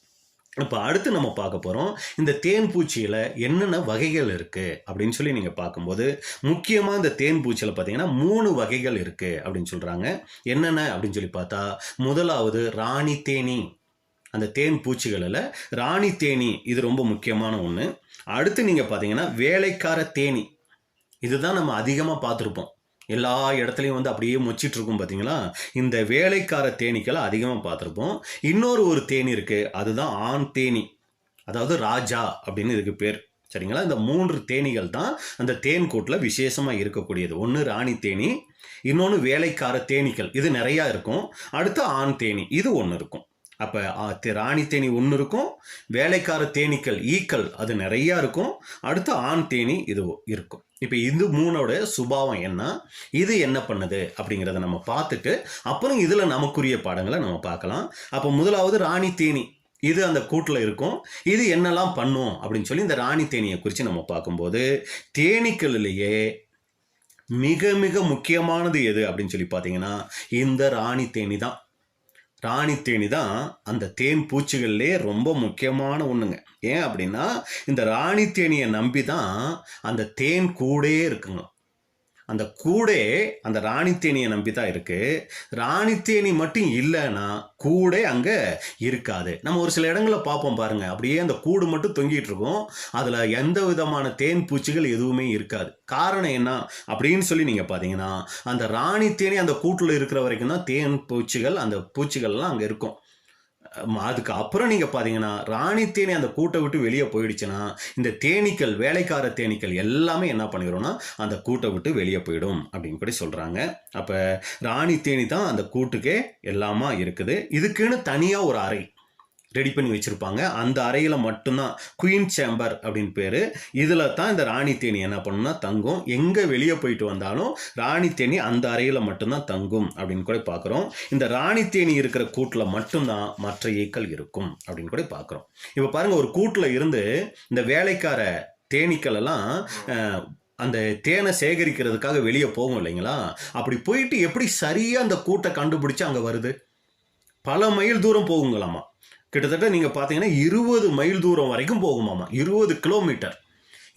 இப்போ அடுத்து நம்ம பார்க்க போகிறோம் இந்த தேன் பூச்சியில் என்னென்ன வகைகள் இருக்குது அப்படின்னு சொல்லி நீங்கள் பார்க்கும்போது முக்கியமாக இந்த தேன் பூச்சியில் பார்த்தீங்கன்னா 3 வகைகள் இருக்குது அப்படின்னு சொல்கிறாங்க. என்னென்ன அப்படின்னு சொல்லி பார்த்தா, முதலாவது ராணி தேனி. அந்த தேன் பூச்சிகளில் ராணி தேனி இது ரொம்ப முக்கியமான ஒன்று. அடுத்து நீங்கள் பார்த்தீங்கன்னா வேலைக்கார தேனி. இதுதான் நம்ம அதிகமாக பார்த்துருப்போம், எல்லா இடத்துலையும் அப்படியே மொச்சிட்டு இருக்கும் பார்த்தீங்களா. இந்த வேலைக்கார தேனீக்களை அதிகமாக பார்த்துருப்போம். இன்னொரு தேனி இருக்குது, அதுதான் ஆண் தேனி, அதாவது ராஜா அப்படின்னு இதுக்கு பேர். சரிங்களா. இந்த 3 தேனீகள் தான் அந்த தேன் கூட்டில் விசேஷமாக இருக்கக்கூடியது. ஒன்று ராணி தேனி, இன்னொன்று வேலைக்கார தேனீக்கள், இது நிறையா இருக்கும். அடுத்து ஆண் தேனி, இது ஒன்று இருக்கும். அப்போ ராணி தேனி ஒன்று இருக்கும், வேலைக்கார தேனீக்கள் ஈக்கள் அது நிறையா இருக்கும், அடுத்து ஆண் தேனி இது இருக்கும். இப்போ இது 3ஓட சுபாவம் என்ன, இது என்ன பண்ணுது அப்படிங்கிறத நம்ம பார்த்துட்டு அப்புறம் இதில் நமக்குரிய பாடங்களை நம்ம பார்க்கலாம். அப்போ முதலாவது ராணி தேனி, இது அந்த கூட்டில் இருக்கும். இது என்னெல்லாம் பண்ணும் அப்படின்னு சொல்லி இந்த ராணி தேனியை குறித்து நம்ம பார்க்கும்போது தேனீக்களிலேயே மிக மிக முக்கியமானது எது அப்படின்னு சொல்லி பார்த்தீங்கன்னா இந்த ராணி தேனி தான். ராணி தேனி தான் அந்த தேன் பூச்சிகள்லே ரொம்ப முக்கியமான ஒன்றுங்க. ஏன் அப்படின்னா இந்த ராணி தேனியை நம்பி தான் அந்த தேன் கூடே இருக்குங்க. அந்த கூடே அந்த ராணி தேனியை நம்பி தான் இருக்குது. ராணி தேனி மட்டும் இல்லைன்னா கூடே அங்கே இருக்காது. நம்ம ஒரு சில இடங்களில் பார்ப்போம் பாருங்கள், அப்படியே அந்த கூடு மட்டும் தொங்கிட்டு இருக்கும், அதில் எந்த விதமான தேன் பூச்சிகள் எதுவுமே இருக்காது. காரணம் என்ன அப்படின்னு சொல்லி நீங்கள் பார்த்தீங்கன்னா அந்த ராணி தேனி அந்த கூட்டில் இருக்கிற வரைக்கும் தான் தேன் பூச்சிகள் அந்த பூச்சிகள்லாம் அங்கே இருக்கும். அதுக்கு அப்புறம் நீங்கள் பார்த்தீங்கன்னா ராணி தேனி அந்த கூட்டை விட்டு வெளியே போயிடுச்சுன்னா இந்த தேனீக்கள் வேலைக்கார தேனீக்கள் எல்லாமே என்ன பண்ணிடும்னா அந்த கூட்டை விட்டு வெளியே போயிடும் அப்படின்னு கூட சொல்கிறாங்க. அப்போ ராணி தேனி தான் அந்த கூட்டுக்கே எல்லாமா இருக்குது. இதுக்குன்னு தனியாக ஒரு அறை ரெடி பண்ணி வச்சுருப்பாங்க. அந்த அறையில் மட்டும்தான் குயின் சேம்பர் அப்படின்னு பேர். இதில் தான் இந்த ராணி தேனி என்ன பண்ணுன்னா தங்கும். எங்கே வெளியே போயிட்டு வந்தாலும் ராணி தேனி அந்த அறையில் மட்டும்தான் தங்கும் அப்படின்னு கூட பார்க்குறோம். இந்த ராணி தேனி இருக்கிற கூட்டில் மட்டும்தான் மற்ற ஈக்கள் இருக்கும் அப்படின்னு கூட பார்க்குறோம். இப்போ பாருங்கள், ஒரு கூட்டில் இருந்து இந்த வேலைக்கார தேனீக்கள் எல்லாம் அந்த தேனை சேகரிக்கிறதுக்காக வெளியே போகும் இல்லைங்களா. அப்படி போயிட்டு எப்படி சரியாக அந்த கூட்டை கண்டுபிடிச்சி அங்கே வருது? பல மைல் தூரம் போகுங்களாமா. கிட்டத்தட்ட நீங்கள் பார்த்தீங்கன்னா 20 மைல் தூரம் வரைக்கும் போகுமாமா, 20 கிலோமீட்டர்.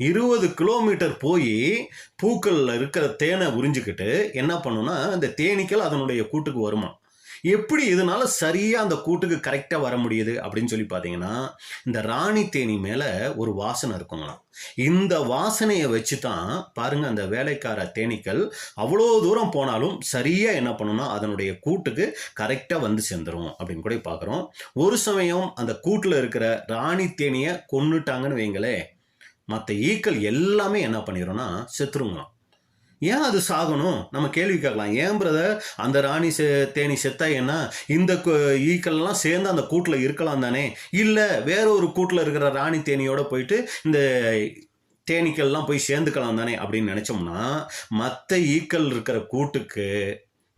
20 கிலோமீட்டர் போய் பூக்கள்ல இருக்கிற தேனை உறிஞ்சிக்கிட்டு என்ன பண்ணுன்னா அந்த தேனீக்கள் அதனுடைய கூட்டுக்கு வருமா. எப்படி இதனால சரியா அந்த கூட்டுக்கு கரெக்டா வர முடியுது அப்படின்னு சொல்லி பார்த்தீங்கன்னா, இந்த ராணி தேனி மேல ஒரு வாசனை இருக்குங்களாம். இந்த வாசனையை வச்சு தான் பாருங்க அந்த வேலைக்கார தேனீக்கள் அவ்வளோ தூரம் போனாலும் சரியா என்ன பண்ணுன்னா அதனுடைய கூட்டுக்கு கரெக்டா வந்து சேர்ந்துரும் அப்படின்னு கூட பார்க்குறோம். ஒரு சமயம் அந்த கூட்டுல இருக்கிற ராணி தேனியை கொன்னுட்டாங்கன்னு வைங்களே, மற்ற ஈக்கள் எல்லாமே என்ன பண்ணிடும்னா செத்துருங்களாம். ஏன் அது சாகணும்? நம்ம கேள்வி கேட்கலாம். ஏன் பிரதர் அந்த ராணி தேனி செத்தா என்ன, இந்த ஈக்கள்லாம் சேர்ந்து அந்த கூட்டில் இருக்கலாம் தானே? இல்லை, வேற ஒரு கூட்டில் இருக்கிற ராணி தேனியோட போயிட்டு இந்த தேனீக்கள்லாம் போய் சேர்ந்துக்கலாம் தானே அப்படின்னு நினச்சோம்னா, மற்ற ஈக்கள் இருக்கிற கூட்டுக்கு,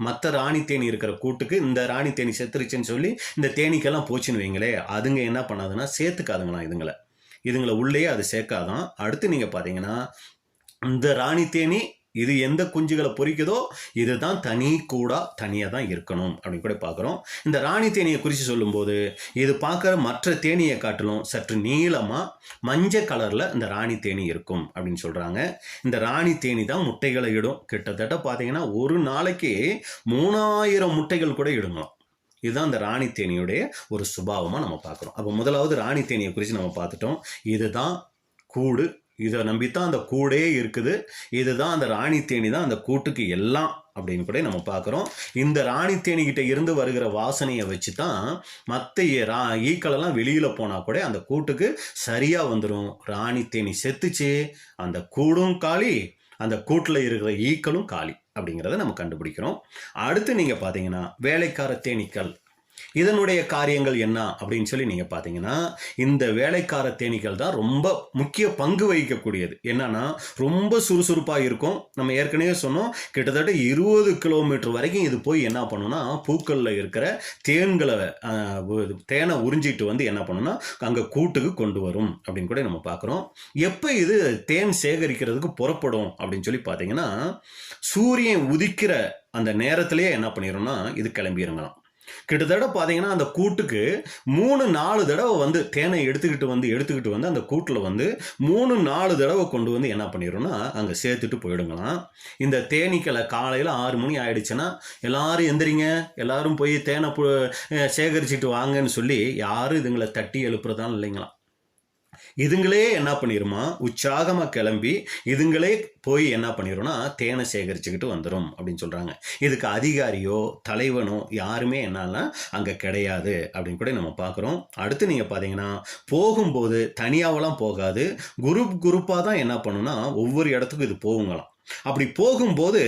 மற்ற ராணி தேனி இருக்கிற கூட்டுக்கு இந்த ராணி தேனி செத்துருச்சுன்னு சொல்லி இந்த தேனீக்கெல்லாம் போச்சுன்னு வைங்களே, அதுங்க என்ன பண்ணாதுன்னா சேர்த்துக்காதுங்களாம் இதுங்களை உள்ளே அது சேர்க்காதான். அடுத்து நீங்கள் பார்த்தீங்கன்னா இந்த ராணி தேனி இது எந்த குஞ்சுகளை பொறிக்குதோ இதுதான் தனி கூடா தனியாக தான் இருக்கணும் அப்படின்னு கூட பார்க்குறோம். இந்த ராணி தேனியை குறித்து சொல்லும்போது இது பார்க்குற மற்ற தேனியை காட்டிலும் சற்று நீளமாக மஞ்சள் கலரில் இந்த ராணி தேனி இருக்கும் அப்படின்னு சொல்கிறாங்க. இந்த ராணி தேனி தான் முட்டைகளை இடும். கிட்டத்தட்ட பார்த்தீங்கன்னா ஒரு நாளைக்கு 3000 முட்டைகள் கூட இடுங்களாம். இதுதான் இந்த ராணி தேனியுடைய ஒரு சுபாவமாக நம்ம பார்க்குறோம். அப்போ முதலாவது ராணி தேனியை குறித்து நம்ம பார்த்துட்டோம். இதுதான் கூடு, இதை நம்பித்தான் அந்த கூடே இருக்குது. இதுதான் அந்த ராணி தேனி தான் அந்த கூட்டுக்கு எல்லாம் அப்படின்னு கூட நம்ம பார்க்குறோம். இந்த ராணி தேனிக்கிட்ட இருந்து வருகிற வாசனையை வச்சு தான் மற்ற ஈக்களெல்லாம் வெளியில் போனால் கூட அந்த கூட்டுக்கு சரியாக வந்துடும். ராணி தேனி செத்துச்சு, அந்த கூடும் காலி, அந்த கூட்டில் இருக்கிற ஈக்களும் காலி அப்படிங்கிறத நம்ம கண்டுபிடிக்கிறோம். அடுத்து நீங்கள் பார்த்தீங்கன்னா வேலைக்கார தேனீக்கள், இதனுடைய காரியங்கள் என்ன அப்படின்னு சொல்லி நீங்கள் பார்த்தீங்கன்னா, இந்த வேலைக்கார தேனீக்கள் தான் ரொம்ப முக்கிய பங்கு வகிக்கக்கூடியது. என்னன்னா ரொம்ப சுறுசுறுப்பாக இருக்கும். நம்ம ஏற்கனவே சொன்னோம், கிட்டத்தட்ட 20 கிலோமீட்டர் வரைக்கும் இது போய் என்ன பண்ணுன்னா பூக்களில் இருக்கிற தேனை உறிஞ்சிட்டு வந்து என்ன பண்ணுன்னா அங்கே கூட்டுக்கு கொண்டு வரும் அப்படின்னு கூட நம்ம பார்க்குறோம். எப்போ இது தேன் சேகரிக்கிறதுக்கு புறப்படும் அப்படின்னு சொல்லி பார்த்தீங்கன்னா, சூரியன் உதிக்கிற அந்த நேரத்திலேயே என்ன பண்ணிடும்னா இது கிளம்பிடுங்களாம். கிட்டத்தட்ட பார்த்தீங்கன்னா அந்த கூட்டுக்கு 3-4 தடவை வந்து தேனை எடுத்துக்கிட்டு வந்து அந்த கூட்டில் வந்து 3-4 தடவை கொண்டு வந்து என்ன பண்ணிடும்னா அங்கே சேர்த்துட்டு போயிடுங்களாம். இந்த தேனீக்களை காலையில் 6 மணி ஆயிடுச்சுன்னா எல்லாரும் எந்திரிங்க, எல்லாரும் போய் தேனை சேகரிச்சுட்டு வாங்கன்னு சொல்லி யாரும் இதுங்களை தட்டி எழுப்புறதான் இல்லைங்களாம். இதுங்களே என்ன பண்ணிருமா உற்சாகமாக கிளம்பி இதுங்களே போய் என்ன பண்ணிடும்னா தேனை சேகரிச்சுக்கிட்டு வந்துடும் அப்படின்னு சொல்கிறாங்க. இதுக்கு அதிகாரியோ தலைவனோ யாருமே என்னன்னா அங்கே கிடையாது அப்படின்னு கூட நம்ம பார்க்குறோம். அடுத்து நீங்கள் பார்த்தீங்கன்னா போகும்போது தனியாவெல்லாம் போகாது, குரூப்பாக தான் என்ன பண்ணுன்னா ஒவ்வொரு இடத்துக்கும் இது போகுங்களாம். அப்படி போகும்போது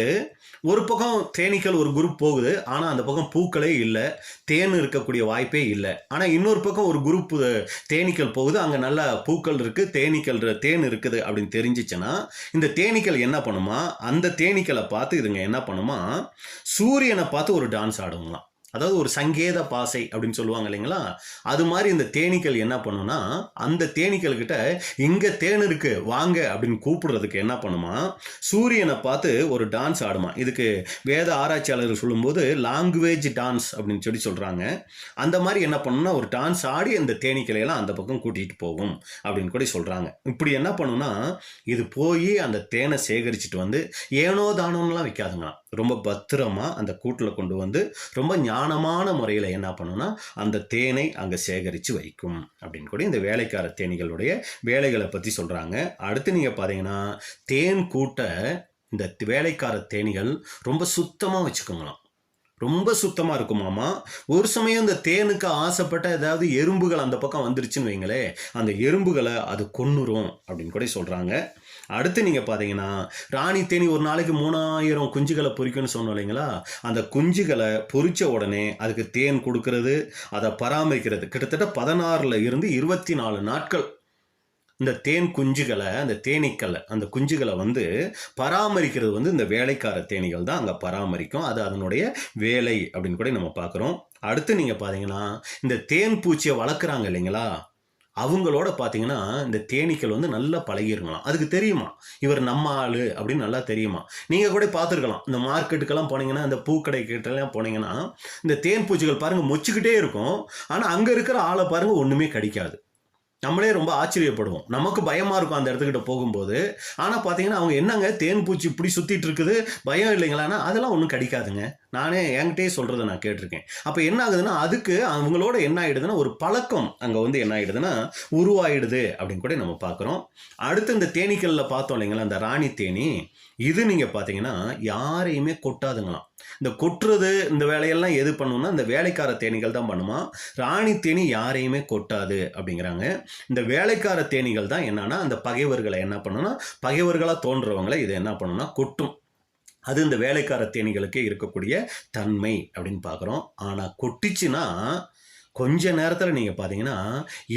ஒரு பக்கம் தேனீக்கள் ஒரு குரூப் போகுது, ஆனால் அந்த பக்கம் பூக்களே இல்லை, தேன் இருக்கக்கூடிய வாய்ப்பே இல்லை. ஆனால் இன்னொரு பக்கம் ஒரு குரூப் தேனீக்கள் போகுது, அங்கே நல்லா பூக்கள் இருக்குது, தேன் இருக்குது அப்படின்னு தெரிஞ்சிச்சுன்னா இந்த தேனீக்கள் என்ன பண்ணுமா, அந்த தேனீக்களை பார்த்து இதுங்க என்ன பண்ணுமா சூரியனை பார்த்து ஒரு டான்ஸ் ஆடுங்களாம். அதாவது ஒரு சங்கேத பாசை அப்படின்னு சொல்லுவாங்க இல்லைங்களா, அது மாதிரி இந்த தேனீக்கள் என்ன பண்ணுன்னா அந்த தேனீக்கள் கிட்ட இங்கே தேன் இருக்கு வாங்க அப்படின்னு கூப்பிடுறதுக்கு என்ன பண்ணுமா சூரியனை பார்த்து ஒரு டான்ஸ் ஆடுமா. இதுக்கு வேத ஆராய்ச்சியாளர்கள் சொல்லும்போது லாங்குவேஜ் டான்ஸ் அப்படின்னு சொல்லி சொல்கிறாங்க. அந்த மாதிரி என்ன பண்ணுன்னா ஒரு டான்ஸ் ஆடி அந்த தேனீக்களையெல்லாம் அந்த பக்கம் கூட்டிகிட்டு போகும் அப்படின்னு கூட சொல்கிறாங்க. இப்படி என்ன பண்ணுன்னா இது போய் அந்த தேனை சேகரிச்சுட்டு வந்து ஏனோ தானோன்னெலாம் வைக்காதுங்களாம். ரொம்ப பத்திரமா அந்த கூட்டில் கொண்டு வந்து ரொம்ப ஞானமான முறையில் என்ன பண்ணுன்னா அந்த தேனை அங்கே சேகரித்து வைக்கும் அப்படின்னு கூட இந்த வேலைக்கார தேனீகளுடைய வேலைகளை பற்றி சொல்கிறாங்க. அடுத்து நீங்கள் பார்த்தீங்கன்னா தேன் கூட்டை இந்த வேலைக்கார தேனீகள் ரொம்ப சுத்தமாக வச்சுக்கோங்களாம். ரொம்ப சுத்தமாக இருக்குமாமா. ஒரு சமயம் இந்த தேனுக்கு ஆசைப்பட்ட ஏதாவது எறும்புகள் அந்த பக்கம் வந்துருச்சுன்னு வைங்களே, அந்த எறும்புகளை அது கொன்னுரும் அப்படின்னு கூட சொல்கிறாங்க. அடுத்து நீங்கள் பார்த்தீங்கன்னா ராணி தேனி ஒரு நாளைக்கு 3000 குஞ்சுகளை பொறிக்கும்னு சொன்னோம் இல்லைங்களா, அந்த குஞ்சுகளை பொறிச்ச உடனே அதுக்கு தேன் கொடுக்கறது, அதை பராமரிக்கிறது கிட்டத்தட்ட 16 இருந்து 24 நாட்கள் இந்த தேன் குஞ்சுகளை அந்த தேனீக்களை அந்த குஞ்சுகளை வந்து பராமரிக்கிறது வந்து இந்த வேலைக்கார தேனீகள் தான் அங்கே பராமரிக்கும். அது அதனுடைய வேலை அப்படின்னு கூட நம்ம பார்க்குறோம். அடுத்து நீங்கள் பார்த்தீங்கன்னா இந்த தேன் பூச்சியை வளர்க்குறாங்க இல்லைங்களா, அவங்களோட பார்த்தீங்கன்னா இந்த தேனீக்கள் வந்து நல்லா பழகிருங்களாம். அதுக்கு தெரியுமா இவர் நம்ம ஆள் அப்படின்னு நல்லா தெரியுமா. நீங்கள் கூட பார்த்துருக்கலாம், இந்த மார்க்கெட்டுக்கெல்லாம் போனீங்கன்னா இந்த பூக்கடை கிட்டலாம் போனீங்கன்னா இந்த தேன் பூச்சிகள் பாருங்கள் மொச்சிக்கிட்டே இருக்கும், ஆனால் அங்கே இருக்கிற ஆளை பாருங்கள் ஒன்றுமே கடிக்காது. நம்மளே ரொம்ப ஆச்சரியப்படுவோம். நமக்கு பயமாக இருக்கும் அந்த இடத்துக்கிட்ட போகும்போது. ஆனால் பார்த்தீங்கன்னா அவங்க என்னங்க தேன் பூச்சி இப்படி சுற்றிட்டு இருக்குது, பயம் இல்லைங்களான்னா அதெல்லாம் ஒன்றும் கடிக்காதுங்க. நானே என்கிட்டயே சொல்கிறத நான் கேட்டிருக்கேன். அப்போ என்ன ஆகுதுன்னா அதுக்கு அவங்களோட என்ன ஆகிடுதுன்னா ஒரு பழக்கம் அங்கே வந்து என்ன ஆகிடுதுன்னா உருவாயிடுது அப்படின்னு கூட நம்ம பார்க்குறோம். அடுத்து இந்த தேனீக்களில் பார்த்தோம் இல்லைங்களா, இந்த ராணி தேனி, இது நீங்கள் பார்த்தீங்கன்னா யாரையுமே கொட்டாதுங்களாம். இந்த கொட்டுறது இந்த வேலையெல்லாம் எது பண்ணுன்னா இந்த வேலைக்கார தேனீகள் தான் பண்ணுமா. ராணி தேனி யாரையுமே கொட்டாது அப்படிங்கிறாங்க. இந்த வேலைக்கார தேனீகள் தான் என்னன்னா அந்த பகைவர்களை என்ன பண்ணுன்னா, பகைவர்களாக தோன்றவங்களை இது என்ன பண்ணுன்னா கொட்டும். அது இந்த வேலைக்கார தேனீகளுக்கே இருக்கக்கூடிய தன்மை அப்படின்னு பார்க்குறோம். ஆனால் கொட்டிச்சுன்னா கொஞ்ச நேரத்தில் நீங்கள் பார்த்தீங்கன்னா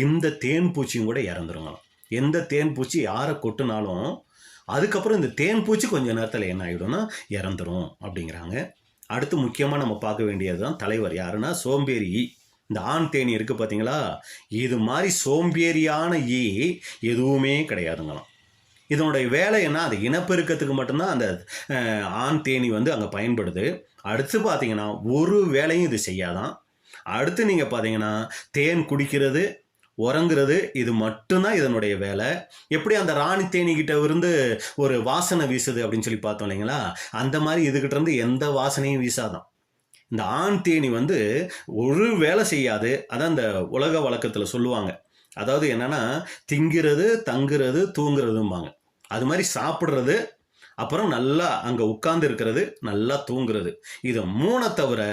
இந்த தேன் பூச்சியும் கூட இறந்துருங்களாம். எந்த தேன் பூச்சி யாரை கொட்டுனாலும் அதுக்கப்புறம் இந்த தேன் பூச்சி கொஞ்ச நேரத்தில் என்ன ஆகிடும்னா இறந்துரும் அப்படிங்கிறாங்க. அடுத்து முக்கியமாக நம்ம பார்க்க வேண்டியது தான் தலைவர் யாருன்னா சோம்பேறி ஈ. இந்த ஆண் தேனி இருக்குது பார்த்தீங்களா, இது மாதிரி சோம்பேறியான ஈ எதுவுமே கிடையாதுங்களாம். இதனுடைய வேலை என்ன, அது இனப்பெருக்கத்துக்கு மட்டும்தான் அந்த ஆண் தேனி வந்து அங்கே பயன்படுது. அடுத்து பார்த்தீங்கன்னா ஒரு வேலையும் இது செய்யாதான். அடுத்து நீங்கள் பார்த்தீங்கன்னா தேன் குடிக்கிறது, உறங்குறது, இது மட்டும்தான் இதனுடைய வேலை. எப்படி அந்த ராணி தேனிக்கிட்ட இருந்து ஒரு வாசனை வீசுது அப்படின்னு சொல்லி பார்த்தோம் இல்லைங்களா, அந்த மாதிரி இதுகிட்ட இருந்து எந்த வாசனையும் வீசாதான். இந்த ஆண் தேனி வந்து ஒரு வேலை செய்யாது. அதான் இந்த உலக வழக்கத்தில் சொல்லுவாங்க. அதாவது என்னன்னா திங்கிறது, தங்குறது, தூங்குறதும்பாங்க. அது மாதிரி சாப்பிட்றது, அப்புறம் நல்லா அங்கே உட்கார்ந்து இருக்கிறது, நல்லா தூங்குறது, இது 3 தவிர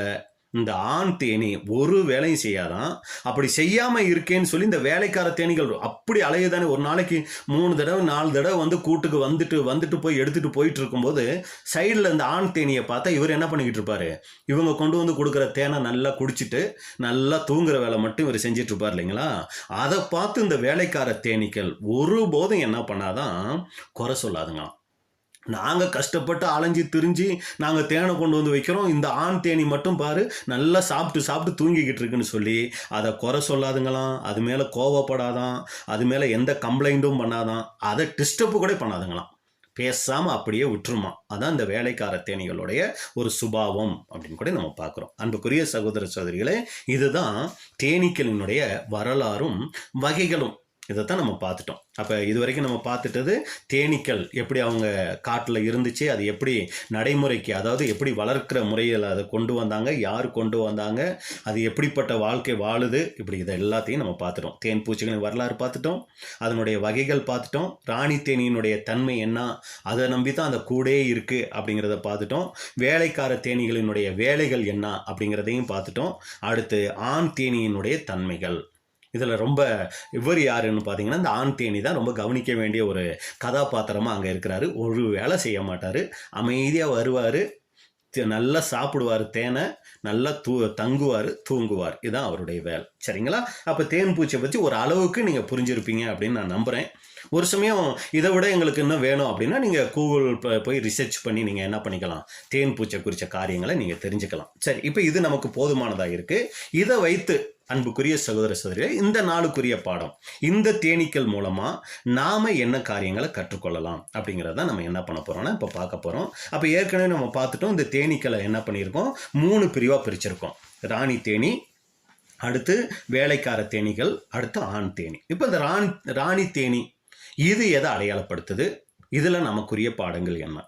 இந்த ஆண் தேனி ஒரு வேலையும் செய்யாதான். அப்படி செய்யாமல் இருக்கேன்னு சொல்லி இந்த வேலைக்கார தேனிகள் அப்படி அலையுதானே. ஒரு நாளைக்கு 3 தடவை 4 தடவை வந்து கூட்டுக்கு வந்துட்டு போய் எடுத்துகிட்டு போயிட்டு இருக்கும்போது சைடில் இந்த ஆண் தேனியை பார்த்தா இவர் என்ன பண்ணிக்கிட்டு இருப்பார், இவங்க கொண்டு வந்து கொடுக்குற தேனை நல்லா குடிச்சிட்டு நல்லா தூங்குற வேலை மட்டும் இவர் செஞ்சிட்டு இருப்பார் இல்லைங்களா. அதை பார்த்து இந்த வேலைக்கார தேனீக்கள் ஒருபோதும் என்ன பண்ணாதான் குறை சொல்லாதுங்களாம். நாங்கள் கஷ்டப்பட்டு அலைஞ்சி திரிஞ்சு நாங்கள் தேனை கொண்டு வந்து வைக்கிறோம், இந்த ஆண் தேனி மட்டும் பாரு நல்லா சாப்பிட்டு தூங்கிக்கிட்டு இருக்குன்னு சொல்லி அதை குறை சொல்லாதுங்களாம். அது மேலே கோவப்படாதான், அது மேலே எந்த கம்ப்ளைண்ட்டும் பண்ணாதான், அதை டிஸ்டர்பு கூட பண்ணாதுங்களாம். பேசாமல் அப்படியே விட்டுருமா. அதான் இந்த வேலைக்கார தேனிகளுடைய ஒரு சுபாவம் அப்படின்னு கூட நம்ம பார்க்குறோம். அன்புக்குரிய சகோதர சகோதரிகளே, இதுதான் தேனீக்களினுடைய வரலாறும் வகைகளும். இதைத்தான் நம்ம பார்த்துட்டோம். அப்போ இது வரைக்கும் நம்ம பார்த்துட்டது தேனீக்கள் எப்படி அவங்க காட்டில் இருந்துச்சு, அது எப்படி நடைமுறைக்கு, அதாவது எப்படி வளர்க்கிற முறையில் அதை கொண்டு வந்தாங்க, யார் கொண்டு வந்தாங்க, அது எப்படிப்பட்ட வாழ்க்கை வாழுது, இப்படி இதை எல்லாத்தையும் நம்ம பார்த்துட்டோம். தேன் பூச்சிகளின் வரலாறு பார்த்துட்டோம், அதனுடைய வகைகள் பார்த்துட்டோம், ராணி தேனியினுடைய தன்மை என்ன, அதை நம்பி தான் அந்த கூடே இருக்குது அப்படிங்கிறத பார்த்துட்டோம், வேலைக்கார தேனீகளினுடைய வேலைகள் என்ன அப்படிங்கிறதையும் பார்த்துட்டோம். அடுத்து ஆண் தேனியினுடைய தன்மைகள். இதில் ரொம்ப இவர் யாருன்னு பார்த்தீங்கன்னா இந்த ஆண் தேனி தான் ரொம்ப கவனிக்க வேண்டிய ஒரு கதாபாத்திரமாக அங்கே இருக்கிறாரு. ஒரு வேலை செய்ய மாட்டார், அமைதியாக வருவார், நல்லா சாப்பிடுவார் தேனை, நல்லா தங்குவார், தூங்குவார். இதுதான் அவருடைய வேலை. சரிங்களா. அப்போ தேன் பூச்சியை பற்றி ஒரு அளவுக்கு நீங்கள் புரிஞ்சிருப்பீங்க அப்படின்னு நான் நம்புகிறேன். ஒரு சமயம் இதை விட எங்களுக்கு இன்னும் வேணும் அப்படின்னா நீங்கள் கூகுள் போய் ரிசர்ச் பண்ணி நீங்கள் என்ன பண்ணிக்கலாம், தேன் பூச்சை குறித்த காரியங்களை நீங்கள் தெரிஞ்சுக்கலாம். சரி, இப்போ இது நமக்கு போதுமானதாக இருக்குது. இதை வைத்து அன்புக்குரிய சகோதர சகோதரிகளே, இந்த நாளுக்குரிய பாடம், இந்த தேனீக்கள் மூலமாக நாம் என்ன காரியங்களை கற்றுக்கொள்ளலாம் அப்படிங்கிறத நம்ம என்ன பண்ண போகிறோம்னா இப்போ பார்க்க போகிறோம். அப்போ ஏற்கனவே நம்ம பார்த்துட்டோம், இந்த தேனீக்களை என்ன பண்ணியிருக்கோம், 3 பிரிவாக பிரிச்சிருக்கோம். ராணி தேனி, அடுத்து வேலைக்கார தேனீகள், அடுத்து ஆண் தேனி. இப்போ இந்த ராணி தேனி இது எதை அடையாளப்படுத்துது, இதில் நமக்குரிய பாடங்கள் என்ன.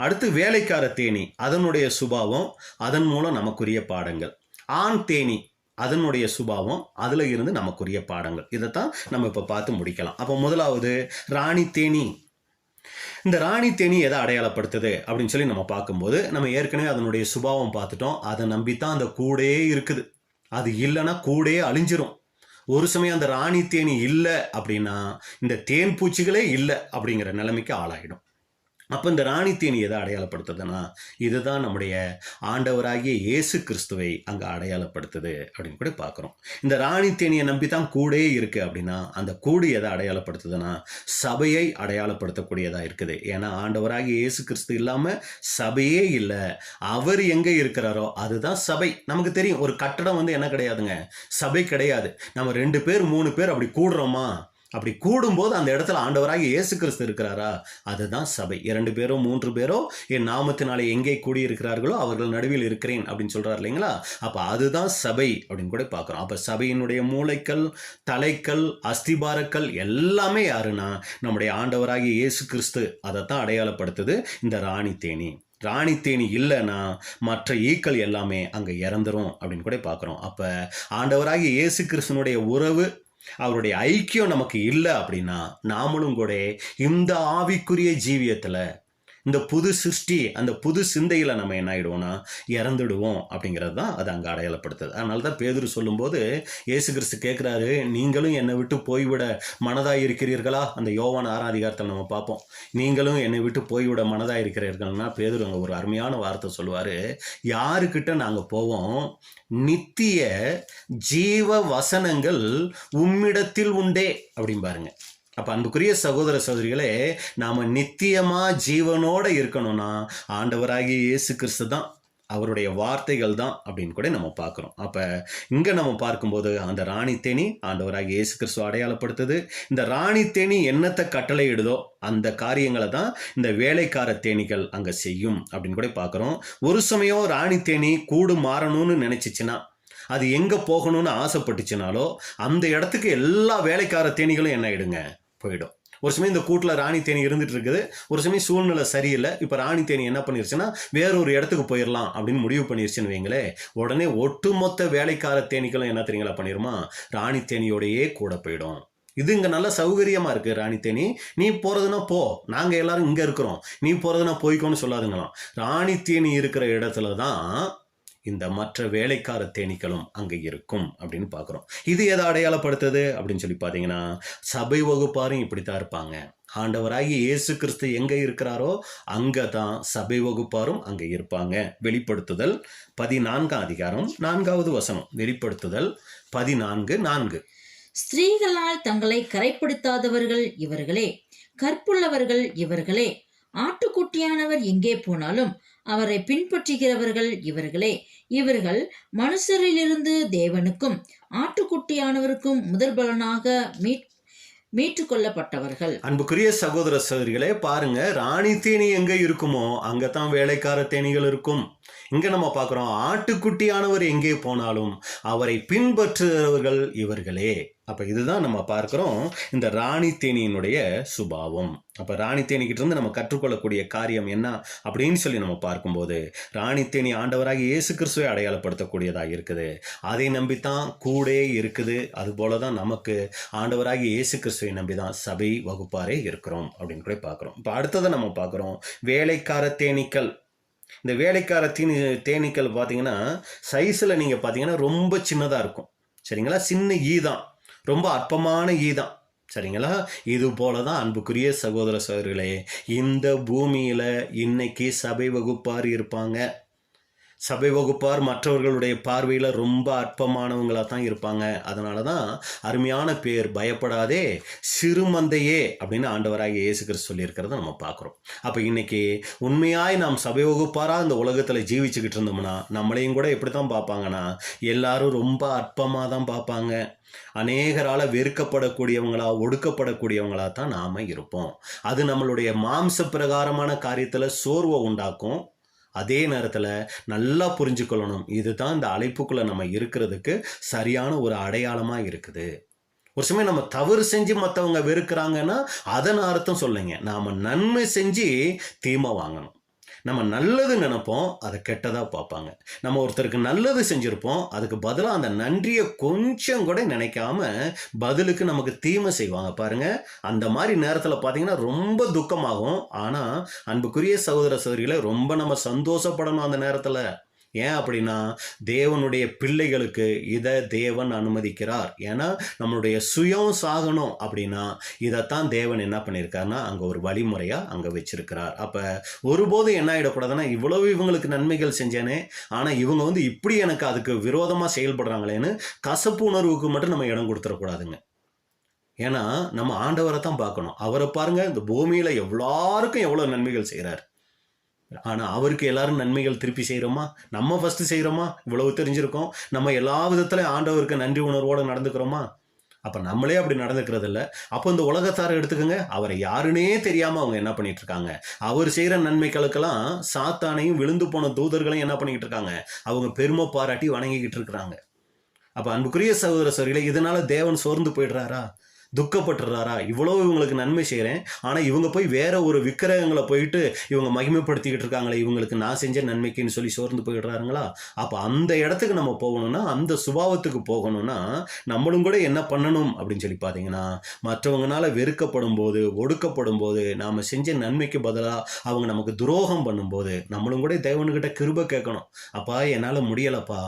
அடுத்து வேலைக்கார தேனி, அதனுடைய சுபாவம், அதன் மூலம் நமக்குரிய பாடங்கள். ஆண் தேனி, அதனுடைய சுபாவம், அதில் இருந்து நமக்குரிய பாடங்கள். இதைத்தான் நம்ம இப்போ பார்த்து முடிக்கலாம். அப்போ முதலாவது ராணி தேனி. இந்த ராணி தேனி எதை அடையாளப்படுத்துது அப்படின்னு சொல்லி நம்ம பார்க்கும்போது நம்ம ஏற்கனவே அதனுடைய சுபாவம் பார்த்துட்டோம். அதை நம்பித்தான் அந்த கூடே இருக்குது. அது இல்லைன்னா கூடே அழிஞ்சிரும். ஒரு சமயம் அந்த ராணி தேனி இல்லை அப்படின்னா இந்த தேன் பூச்சிகளே இல்லை அப்படிங்கிற நிலைமைக்கு ஆளாயிடும். அப்போ இந்த ராணி தேனி எதை அடையாளப்படுத்துதுன்னா இதுதான் நம்முடைய ஆண்டவராகிய இயேசு கிறிஸ்துவை அங்கே அடையாளப்படுத்துது அப்படின்னு கூட பார்க்குறோம். இந்த ராணி தேனியை நம்பி தான் கூடே இருக்குது அப்படின்னா அந்த கூடு எதை அடையாளப்படுத்துதுன்னா சபையை அடையாளப்படுத்தக்கூடியதாக இருக்குது. ஏன்னா ஆண்டவராகிய இயேசு கிறிஸ்து இல்லாமல் சபையே இல்லை. அவர் எங்கே இருக்கிறாரோ அதுதான் சபை. நமக்கு தெரியும், ஒரு கட்டடம் என்ன கிடையாதுங்க, சபை கிடையாது. நம்ம 2 பேர் 3 பேர் அப்படி கூடுறோமா, அப்படி கூடும்போது அந்த இடத்துல ஆண்டவராகிய இயேசு கிறிஸ்து இருக்கிறாரா? அதுதான் சபை. 2 பேரோ 3 பேரோ என் நாமத்தினாலே எங்கே கூடியிருக்கிறார்களோ அவர்கள் நடுவில் இருக்கிறேன் அப்படின்னு சொல்றாரு இல்லைங்களா? அப்ப அதுதான் சபை அப்படின்னு கூட பார்க்கிறோம். அப்ப சபையினுடைய மூளைக்கல், தலைக்கல், அஸ்திபாரக்கல் எல்லாமே யாருன்னா நம்முடைய ஆண்டவராகிய இயேசு கிறிஸ்து. அதைத்தான் அடையாளப்படுத்துது இந்த ராணி தேனி. ராணி தேனி இல்லைன்னா மற்ற ஈக்கள் எல்லாமே அங்கே இறந்துரும் அப்படின்னு கூட பார்க்குறோம். அப்போ ஆண்டவராகிய இயேசு கிறிஸ்துனுடைய உறவு, அவருடைய ஐக்கியம் நமக்கு இல்லை அப்படின்னா நாமளும் கூட இந்த ஆவிக்குரிய ஜீவியத்தில், இந்த புது சிருஷ்டி, அந்த புது சிந்தையில் நம்ம என்ன ஆகிடுவோம்னா இறந்துடுவோம் அப்படிங்கிறது தான் அது அங்கே அடையாளப்படுத்துது. அதனால தான் பேதுரு சொல்லும்போது இயேசு கிறிஸ்து கேட்குறாரு, நீங்களும் என்னை விட்டு போய்விட மனதாக இருக்கிறீர்களா? அந்த யோவான் 6ஆம் அதிகாரத்தில் நம்ம பார்ப்போம். நீங்களும் என்னை விட்டு போய்விட மனதாக இருக்கிறீர்கள்னா பேதுரு அங்கே ஒரு அருமையான வார்த்தை சொல்லுவார். யாருக்கிட்ட நாங்கள் போவோம்? நித்திய ஜீவ வசனங்கள் உம்மிடத்தில் உண்டே அப்படிம்பாருங்க. அப்போ அன்புக்குரிய சகோதர சகோதரிகளே, நாம் நித்தியமாக ஜீவனோடு இருக்கணும்னா ஆண்டவராகிய இயேசு கிறிஸ்து தான், அவருடைய வார்த்தைகள் தான் அப்படின்னு கூட நம்ம பார்க்குறோம். அப்போ இங்கே நம்ம பார்க்கும்போது அந்த ராணி தேனி ஆண்டவராகிய இயேசு கிறிஸ்து அடையாளப்படுத்துது. இந்த ராணி தேனி என்னத்தை கட்டளையிடுதோ அந்த காரியங்களை தான் இந்த வேலைக்கார தேனீக்கள் அங்கே செய்யும் அப்படின்னு கூட பார்க்குறோம். ஒரு சமயம் ராணி தேனி கூடு மாறணும்னு நினச்சிச்சின்னா, அது எங்கே போகணும்னு ஆசைப்பட்டுச்சுனாலோ அந்த இடத்துக்கு எல்லா வேலைக்கார தேனீகளும் என்ன ஆயிடுங்க, போயிடும். ஒரு சமயம் இந்த கூட்டில் ராணி தேனி இருந்துட்டு இருக்குது, ஒரு சமயம் சூழ்நிலை சரியில்லை, இப்போ ராணி தேனி என்ன பண்ணிருச்சுன்னா வேறொரு இடத்துக்கு போயிடலாம் அப்படின்னு முடிவு பண்ணிருச்சுன்னு வைங்களே, உடனே ஒட்டுமொத்த வேலைக்கார தேனீகளும் என்ன தெரியுங்களா பண்ணிருமா, ராணி தேனியோடையே கூட போயிடும். இது இங்கே நல்ல சௌகரியமாக இருக்குது. ராணி தேனி, நீ போகிறதுனா போ, நாங்கள் எல்லாரும் இங்கே இருக்கிறோம், நீ போகிறதுனா போய்க்கோன்னு சொல்லாதுங்களாம். ராணி தேனி இருக்கிற இடத்துல தான் இந்த மற்ற வேலைக்கார தேனீக்களும் அங்கே இருக்கும் அப்படின்னு பார்க்குறோம். இது எதை அடையாளப்படுத்துது அப்படின்னு சொல்லி பார்த்தீங்கன்னா, சபை வகுப்பாரும் இப்படித்தான் இருப்பாங்க. ஆண்டவராகிய இயேசு கிறிஸ்து எங்கே இருக்கிறாரோ அங்கே தான் சபை வகுப்பாரும் அங்கே இருப்பாங்க. வெளிப்படுத்துதல் 14ஆம் அதிகாரம் 4வது வசனம். வெளிப்படுத்துதல் 14:4. ஸ்திரீகளால் தங்களை கரைப்படுத்தாதவர்கள் இவர்களே, கற்புள்ளவர்கள் இவர்களே, ஆட்டுக்குட்டியானவர் எங்கே போனாலும் அவரை பின்பற்றுகிறவர்கள் இவர்களே, இவர்கள் மனுஷரிலிருந்து தேவனுக்கும் ஆட்டுக்குட்டியானவருக்கும் முதல் பலனாக மீட்டு கொள்ளப்பட்டவர்கள். அன்புக்குரிய சகோதர சகோதரிகளே, பாருங்க, ராணி தேனி எங்க இருக்குமோ அங்கதான் வேலைக்கார தேனிகள் இருக்கும். இங்க நம்ம பார்க்கிறோம், ஆட்டுக்குட்டியானவர் எங்கே போனாலும் அவரை பின்பற்றுகிறவர்கள் இவர்களே. அப்ப இதுதான் நம்ம பார்க்கிறோம் இந்த ராணி தேனியினுடைய சுபாவம். அப்ப ராணி தேனிக்கிட்ட இருந்து நம்ம கற்றுக்கொள்ளக்கூடிய காரியம் என்ன அப்படின்னு சொல்லி நம்ம பார்க்கும்போது, ராணி தேனி ஆண்டவராக இயேசு கிறிஸ்துவை அடையாளப்படுத்தக்கூடியதாக இருக்குது. அதை நம்பித்தான் கூட இருக்குது. அது போலதான் நமக்கு ஆண்டவராக இயேசு கிறிஸ்துவை நம்பிதான் சபை வகுப்பாரே இருக்கிறோம் அப்படின்னு கூட பார்க்கிறோம். இப்ப அடுத்ததை நம்ம பார்க்கிறோம், வேலைக்கார தேனீக்கள். இந்த வேலைக்கார தேனீக்கள் பார்த்தீங்கன்னா சைஸில் நீங்கள் பார்த்தீங்கன்னா ரொம்ப சின்னதாக இருக்கும். சரிங்களா? சின்ன ஈதான், ரொம்ப அற்பமான ஈதான். சரிங்களா? இது போல தான் அன்புக்குரிய சகோதர சகோதரிகளே, இந்த பூமியில் இன்னைக்கு சபை வகுப்பார் இருப்பாங்க. சபை வகுப்பார் மற்றவர்களுடைய பார்வையில் ரொம்ப அற்பமானவங்களாக தான் இருப்பாங்க. அதனால தான் அருமையான பேர், பயப்படாதே சிறுமந்தையே அப்படின்னு ஆண்டவராக இயேசு கிறிஸ்து சொல்லியிருக்கிறத நம்ம பார்க்குறோம். அப்போ இன்னைக்கு உண்மையாய் நாம் சபை வகுப்பாராக இந்த உலகத்தில் ஜீவிச்சுக்கிட்டு இருந்தோம்னா நம்மளையும் கூட எப்படி தான் பார்ப்பாங்கன்னா, எல்லாரும் ரொம்ப அற்பமாக தான் பார்ப்பாங்க. அநேகரால் வெறுக்கப்படக்கூடியவங்களா, ஒடுக்கப்படக்கூடியவங்களா தான் நாம் இருப்போம். அது நம்மளுடைய மாம்ச பிரகாரமான காரியத்தில் சோர்வை உண்டாக்கும். அதே நேரத்தில் நல்லா புரிஞ்சுக்கொள்ளணும், இதுதான் இந்த அழைப்புக்குள்ளே நம்ம இருக்கிறதுக்கு சரியான ஒரு அடையாளமாக இருக்குது. ஒரு சமயம் நம்ம தவறு செஞ்சு மற்றவங்க வெறுக்கிறாங்கன்னா அதன் அர்த்தம் சொல்லுங்க, நாம் நன்மை செஞ்சு தீமை வாங்கணும். நம்ம நல்லது நினைப்போம், அதை கெட்டதாக பார்ப்பாங்க. நம்ம ஒருத்தருக்கு நல்லது செஞ்சுருப்போம், அதுக்கு பதிலாக அந்த நன்றியை கொஞ்சம் கூட நினைக்காம பதிலுக்கு நமக்கு தீமை செய்வாங்க பாருங்க. அந்த மாதிரி நேரத்தில் பார்த்தீங்கன்னா ரொம்ப துக்கமாகும். ஆனால் அன்புக்குரிய சகோதர சகோதரிகளை ரொம்ப நம்ம சந்தோஷப்படணும் அந்த நேரத்தில். ஏன் அப்படின்னா, தேவனுடைய பிள்ளைகளுக்கு இதை தேவன் அனுமதிக்கிறார். ஏன்னா நம்மளுடைய சுயம் சாகணும் அப்படின்னா இதைத்தான் தேவன் என்ன பண்ணியிருக்காருன்னா அங்கே ஒரு வழிமுறையாக அங்கே வச்சிருக்கிறார். அப்போ ஒருபோதும் என்ன ஆகிடக்கூடாதுன்னா, இவ்வளவு இவங்களுக்கு நன்மைகள் செஞ்சேனே, ஆனால் இவங்க இப்படி எனக்கு அதுக்கு விரோதமாக செயல்படுறாங்களேன்னு கசப்பு உணர்வுக்கு மட்டும் நம்ம இடம் கொடுத்துடக்கூடாதுங்க. ஏன்னா நம்ம ஆண்டவரை தான் பார்க்கணும். அவரை பாருங்க, இந்த பூமியில் எல்லாருக்கும் எவ்வளோ நன்மைகள் செய்கிறார். ஆனால் அவருக்கு எல்லாரும் நன்மைகள் திருப்பி செய்கிறோமா? நம்ம ஃபஸ்ட்டு செய்கிறோமா? இவ்வளவு தெரிஞ்சிருக்கோம். நம்ம எல்லா விதத்துலையும் ஆண்டவருக்கு நன்றி உணர்வோடு நடந்துக்கிறோமா? அப்போ நம்மளே அப்படி நடந்துக்கிறது இல்லை. அப்போ இந்த உலகத்தாரை எடுத்துக்கோங்க, அவரை யாருன்னே தெரியாமல் அவங்க என்ன பண்ணிட்டு இருக்காங்க, அவர் செய்கிற நன்மைகளுக்கெல்லாம் சாத்தானையும் விழுந்து போன தூதர்களையும் என்ன பண்ணிக்கிட்டு இருக்காங்க, அவங்க பெருமை பாராட்டி வணங்கிக்கிட்டு இருக்கிறாங்க. அப்போ அன்புக்குரிய சகோதர சகோதரிகளே, இதனால தேவன் சோர்ந்து போயிடுறாரா, துக்கப்பட்டுறாரா? இவ்வளோ இவங்களுக்கு நன்மை செய்கிறேன், ஆனால் இவங்க போய் வேற ஒரு விக்கிரகங்களை போயிட்டு இவங்க மகிமைப்படுத்திக்கிட்டு இருக்காங்களே, இவங்களுக்கு நான் செஞ்ச நன்மைக்குன்னு சொல்லி சோர்ந்து போயிடுறாருங்களா? அப்போ அந்த இடத்துக்கு நம்ம போகணும்னா, அந்த சுபாவத்துக்கு போகணும்னா நம்மளும் கூட என்ன பண்ணணும் அப்படின்னு சொல்லி பார்த்தீங்கன்னா, மற்றவங்களால வெறுக்கப்படும் போது, ஒடுக்கப்படும் போது, நாம் செஞ்ச நன்மைக்கு பதிலாக அவங்க நமக்கு துரோகம் பண்ணும்போது நம்மளும் கூட தேவனுக்கிட்ட கிருபை கேட்கணும். அப்பா என்னால் முடியலப்பா,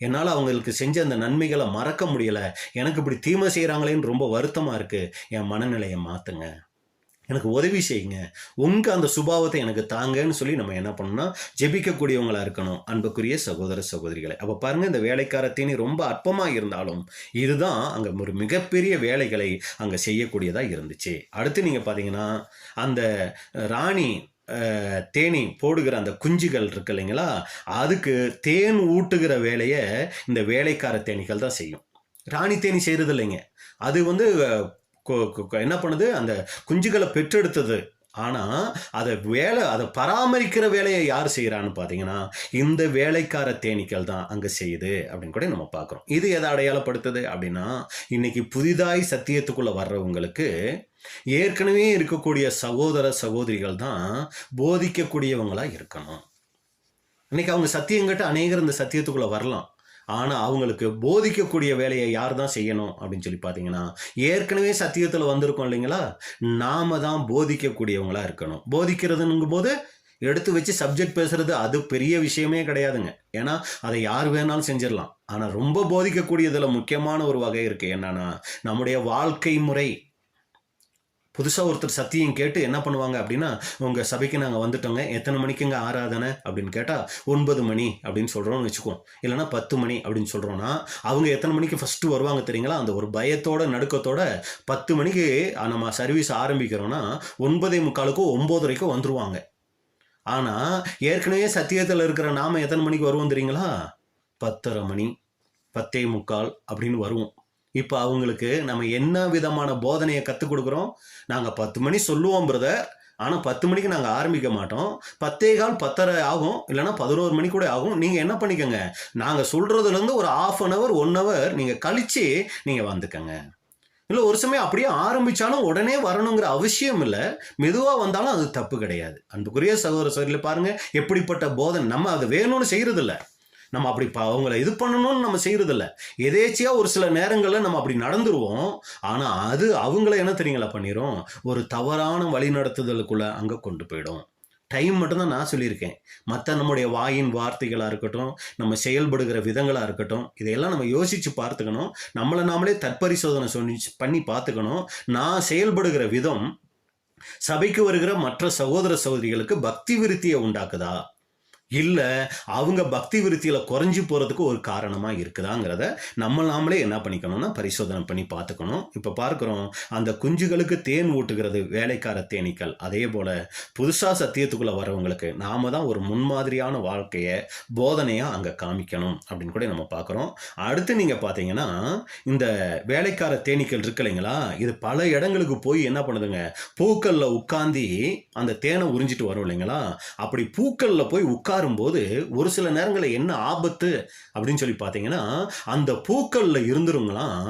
என்னால் அவங்களுக்கு செஞ்ச அந்த நன்மைகளை மறக்க முடியலை, எனக்கு இப்படி தீமை செய்கிறாங்களேன்னு ரொம்ப வருத்தமாக இருக்கு, என் மனநிலையை மாத்துங்க, எனக்கு உதவி செய்யுங்க, உங்க அந்த சுபாவத்தை எனக்கு தாங்கன்னு சொல்லி நம்ம என்ன பண்ணணும்னா ஜெபிக்கக்கூடியவங்களா இருக்கணும். அன்புக்குரிய சகோதர சகோதரிகளை, அப்ப பாருங்க, இந்த வேலைக்காரத்தேனி ரொம்ப அற்பமா இருந்தாலும் இதுதான் அங்க ஒரு மிகப்பெரிய வேலைகளை அங்க செய்யக்கூடியதா இருந்துச்சு. அடுத்து நீங்க பாத்தீங்கன்னா, அந்த ராணி தேனி போடுகிற அந்த குஞ்சுகள் இருக்கு இல்லைங்களா, அதுக்கு தேன் ஊட்டுகிற வேலையை இந்த வேலைக்கார தேனிகள் தான் செய்யும். ராணி தேனி செய்யறது இல்லைங்க. அது என்ன பண்ணுது, அந்த குஞ்சுகளை பெற்றெடுத்தது. ஆனால் அதை பராமரிக்கிற வேலையை யார் செய்கிறான்னு பார்த்தீங்கன்னா, இந்த வேலைக்கார தேனீக்கள் தான் அங்கே செய்யுது அப்படின்னு கூட நம்ம பார்க்குறோம். இது எதை அடையாளப்படுத்துது அப்படின்னா, இன்னைக்கு புதிதாய் சத்தியத்துக்குள்ளே வர்றவங்களுக்கு ஏற்கனவே இருக்கக்கூடிய சகோதர சகோதரிகள் தான் போதிக்கக்கூடியவங்களாக இருக்கணும். இன்னைக்கு அவங்க சத்தியங்கிட்ட அநேகர் இந்த சத்தியத்துக்குள்ளே வரலாம், ஆனால் அவங்களுக்கு போதிக்கக்கூடிய வேலையை யார் தான் செய்யணும் அப்படின்னு சொல்லி பார்த்தீங்கன்னா, ஏற்கனவே சத்தியத்தில் வந்திருக்கோம் இல்லைங்களா, நாம தான் போதிக்கக்கூடியவங்களா இருக்கணும். போதிக்கிறதுங்கும் போது எடுத்து வச்சு சப்ஜெக்ட் பேசுறது அது பெரிய விஷயமே கிடையாதுங்க. ஏன்னா அதை யார் வேணாலும் செஞ்சிடலாம். ஆனால் ரொம்ப போதிக்கக்கூடியதில் முக்கியமான ஒரு வகை இருக்குது. என்னன்னா, நம்முடைய வாழ்க்கை முறை. புதுசாக ஒருத்தர் சத்தியம் கேட்டு என்ன பண்ணுவாங்க அப்படின்னா, உங்கள் சபைக்கு நாங்கள் வந்துட்டோங்க, எத்தனை மணிக்குங்க ஆராதனை அப்படின்னு கேட்டால் 9 மணி அப்படின்னு சொல்கிறோன்னு வச்சுக்குவோம், இல்லைனா 10 மணி அப்படின்னு சொல்கிறோன்னா, அவங்க எத்தனை மணிக்கு ஃபஸ்ட்டு வருவாங்க தெரியுங்களா? அந்த ஒரு பயத்தோட நடுக்கத்தோட 10 மணிக்கு நம்ம சர்வீஸ் ஆரம்பிக்கிறோன்னா 9:45க்கோ 9:30க்கோ வந்துடுவாங்க. ஆனால் ஏற்கனவே சத்தியத்தில் இருக்கிற நாம் எத்தனை மணிக்கு வருவோம் தெரியுங்களா? 10:30 மணி, 10:45 அப்படின்னு வருவோம். இப்போ அவங்களுக்கு நம்ம என்ன விதமான போதனையை கற்றுக் கொடுக்குறோம்? நாங்கள் 10 மணி சொல்லுவோம் பிரதர், ஆனால் 10 மணிக்கு நாங்கள் ஆரம்பிக்க மாட்டோம், 10:15 10:30 ஆகும், இல்லைனா 11 மணி கூட ஆகும். நீங்கள் என்ன பண்ணிக்கோங்க, நாங்கள் சொல்கிறதுலேருந்து ஒரு 1/2 hour 1 hour நீங்கள் கழித்து நீங்கள் வந்துக்கங்க. இல்லை ஒரு சமயம் அப்படியே ஆரம்பித்தாலும் உடனே வரணுங்கிற அவசியம் இல்லை, மெதுவாக வந்தாலும் அது தப்பு கிடையாது. அன்புக்குரிய சகோதர சகோதரிகளை பாருங்கள், எப்படிப்பட்ட போதனை. நம்ம அது வேணும்னு செய்கிறதில்ல, நம்ம அப்படி அவங்கள இது பண்ணணும்னு நம்ம செய்யறதில்ல, எதேச்சியா ஒரு சில நேரங்களில் நம்ம அப்படி நடந்துருவோம். ஆனால் அது அவங்கள என்ன தெரியுங்களா பண்ணிடும், ஒரு தவறான வழி நடத்துதலுக்குள்ள அங்கே கொண்டு போயிடும். டைம் மட்டும்தான் நான் சொல்லியிருக்கேன், மற்ற நம்முடைய வாயின் வார்த்தைகளாக இருக்கட்டும், நம்ம செயல்படுகிற விதங்களாக இருக்கட்டும், இதையெல்லாம் நம்ம யோசித்து பார்த்துக்கணும். நம்மளை நாமளே தற்பரிசோதனை பண்ணி பார்த்துக்கணும். நான் செயல்படுகிற விதம் சபைக்கு வருகிற மற்ற சகோதர சகோதரிகளுக்கு பக்தி விருத்தியை உண்டாக்குதா, இல்லை அவங்க பக்தி விருத்தியில் குறைஞ்சி போகிறதுக்கு ஒரு காரணமாக இருக்குதாங்கிறத நாமளே என்ன பண்ணிக்கணும்னா பரிசோதனை பண்ணி பார்த்துக்கணும். இப்போ பார்க்குறோம், அந்த குஞ்சுகளுக்கு தேன் ஊட்டுகிறது வேலைக்கார தேனீக்கள். அதே போல் புதுசாக சத்தியத்துக்குள்ளே வரவங்களுக்கு நாம தான் ஒரு முன்மாதிரியான வாழ்க்கையை போதனையாக அங்கே காமிக்கணும் அப்படின்னு கூட நம்ம பார்க்குறோம். அடுத்து நீங்கள் பார்த்தீங்கன்னா, இந்த வேலைக்கார தேனீக்கள் இருக்கு இல்லைங்களா, இது பல இடங்களுக்கு போய் என்ன பண்ணுதுங்க, பூக்களில் உட்காந்து அந்த தேனை உறிஞ்சிட்டு வரும் இல்லைங்களா. அப்படி பூக்களில் போய் போது ஒரு சில நேரங்களில் என்ன ஆபத்து அப்படின்னு சொல்லி பார்த்தீங்கன்னா, அந்த பூக்கள்ல இருந்துருங்களாம்